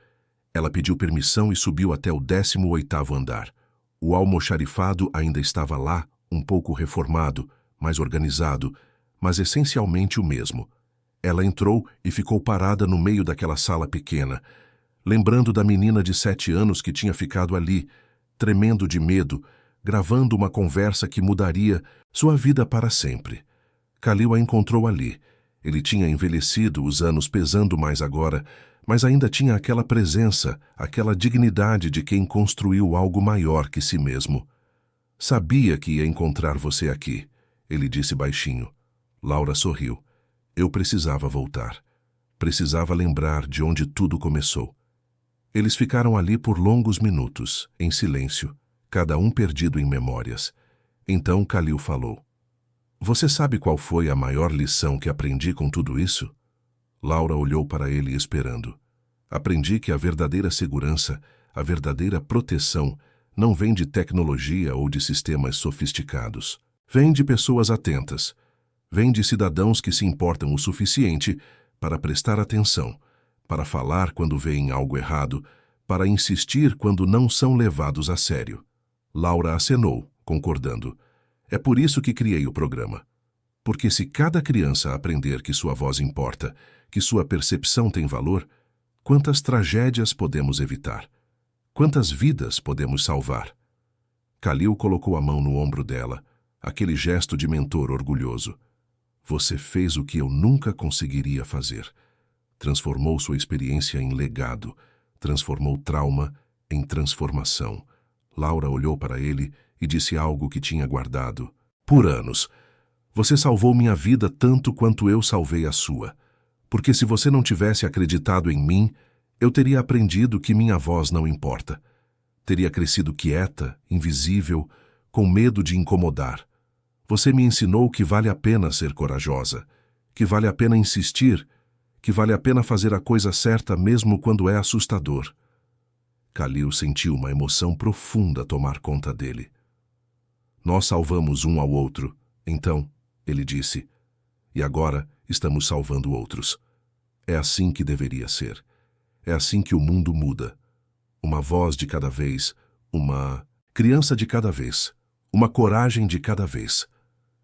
Ela pediu permissão e subiu até o 18º andar. O almoxarifado ainda estava lá, um pouco reformado, mais organizado, mas essencialmente o mesmo. Ela entrou e ficou parada no meio daquela sala pequena, lembrando da menina de 7 anos que tinha ficado ali, tremendo de medo, gravando uma conversa que mudaria sua vida para sempre. Khalil a encontrou ali. Ele tinha envelhecido, os anos pesando mais agora, mas ainda tinha aquela presença, aquela dignidade de quem construiu algo maior que si mesmo. Sabia que ia encontrar você aqui, ele disse baixinho. Laura sorriu. Eu precisava voltar. Precisava lembrar de onde tudo começou. Eles ficaram ali por longos minutos, em silêncio, cada um perdido em memórias. Então Khalil falou. Você sabe qual foi a maior lição que aprendi com tudo isso? Laura olhou para ele esperando. Aprendi que a verdadeira segurança, a verdadeira proteção, não vem de tecnologia ou de sistemas sofisticados. Vem de pessoas atentas. Vem de cidadãos que se importam o suficiente para prestar atenção, para falar quando veem algo errado, para insistir quando não são levados a sério. Laura acenou, concordando. É por isso que criei o programa. Porque se cada criança aprender que sua voz importa, que sua percepção tem valor, quantas tragédias podemos evitar? Quantas vidas podemos salvar? Khalil colocou a mão no ombro dela, aquele gesto de mentor orgulhoso. Você fez o que eu nunca conseguiria fazer. Transformou sua experiência em legado, transformou trauma em transformação. Laura olhou para ele e disse algo que tinha guardado. Por anos, você salvou minha vida tanto quanto eu salvei a sua. Porque se você não tivesse acreditado em mim, eu teria aprendido que minha voz não importa. Teria crescido quieta, invisível, com medo de incomodar. Você me ensinou que vale a pena ser corajosa, que vale a pena insistir, que vale a pena fazer a coisa certa mesmo quando é assustador. Khalil sentiu uma emoção profunda tomar conta dele. Nós salvamos um ao outro, então, ele disse, e agora estamos salvando outros. É assim que deveria ser. É assim que o mundo muda. Uma voz de cada vez, uma criança de cada vez, uma coragem de cada vez.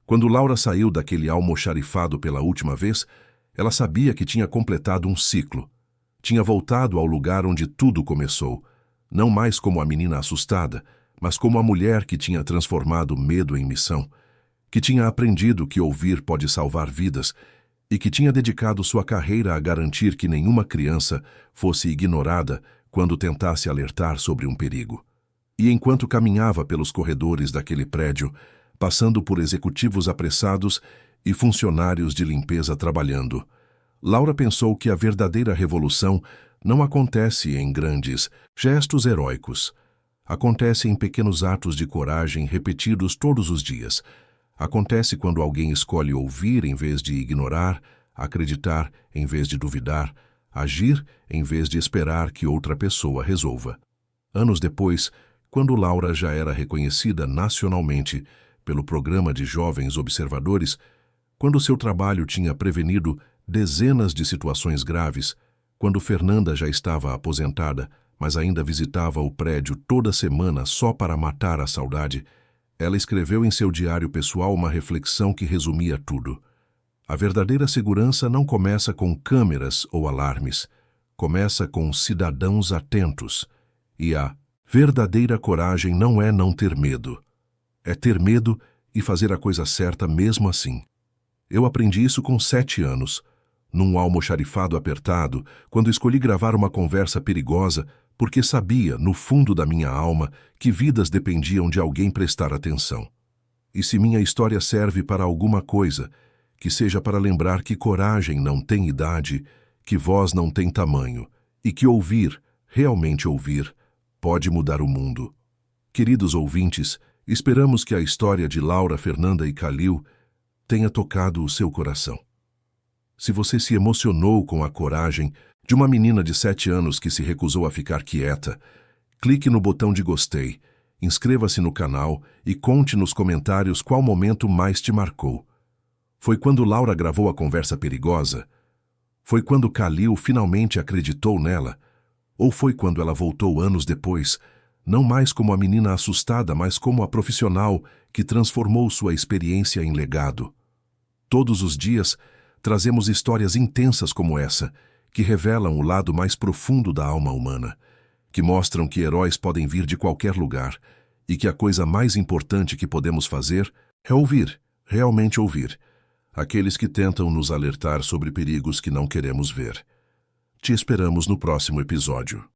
Quando Laura saiu daquele almoxarifado pela última vez, ela sabia que tinha completado um ciclo. Tinha voltado ao lugar onde tudo começou, não mais como a menina assustada, mas como a mulher que tinha transformado medo em missão, que tinha aprendido que ouvir pode salvar vidas e que tinha dedicado sua carreira a garantir que nenhuma criança fosse ignorada quando tentasse alertar sobre um perigo. E enquanto caminhava pelos corredores daquele prédio, passando por executivos apressados e funcionários de limpeza trabalhando, Laura pensou que a verdadeira revolução não acontece em grandes gestos heróicos. Acontece em pequenos atos de coragem repetidos todos os dias. Acontece quando alguém escolhe ouvir em vez de ignorar, acreditar em vez de duvidar, agir em vez de esperar que outra pessoa resolva. Anos depois, quando Laura já era reconhecida nacionalmente pelo Programa de Jovens Observadores, quando seu trabalho tinha prevenido dezenas de situações graves, quando Fernanda já estava aposentada, mas ainda visitava o prédio toda semana só para matar a saudade, Ela escreveu em seu diário pessoal uma reflexão que resumia tudo. A verdadeira segurança não começa com câmeras ou alarmes, começa com cidadãos atentos. E a verdadeira coragem não é não ter medo. É ter medo e fazer a coisa certa mesmo assim. Eu aprendi isso com 7 anos, num almoxarifado apertado, quando escolhi gravar uma conversa perigosa, porque sabia, no fundo da minha alma, que vidas dependiam de alguém prestar atenção. E se minha história serve para alguma coisa, que seja para lembrar que coragem não tem idade, que voz não tem tamanho, e que ouvir, realmente ouvir, pode mudar o mundo. Queridos ouvintes, esperamos que a história de Laura, Fernanda e Khalil tenha tocado o seu coração. Se você se emocionou com a coragem de uma menina de 7 anos que se recusou a ficar quieta, clique no botão de gostei, inscreva-se no canal e conte nos comentários qual momento mais te marcou. Foi quando Laura gravou a conversa perigosa? Foi quando Khalil finalmente acreditou nela? Ou foi quando ela voltou anos depois, não mais como a menina assustada, mas como a profissional que transformou sua experiência em legado? Todos os dias, trazemos histórias intensas como essa, que revelam o lado mais profundo da alma humana, que mostram que heróis podem vir de qualquer lugar e que a coisa mais importante que podemos fazer é ouvir, realmente ouvir, aqueles que tentam nos alertar sobre perigos que não queremos ver. Te esperamos no próximo episódio.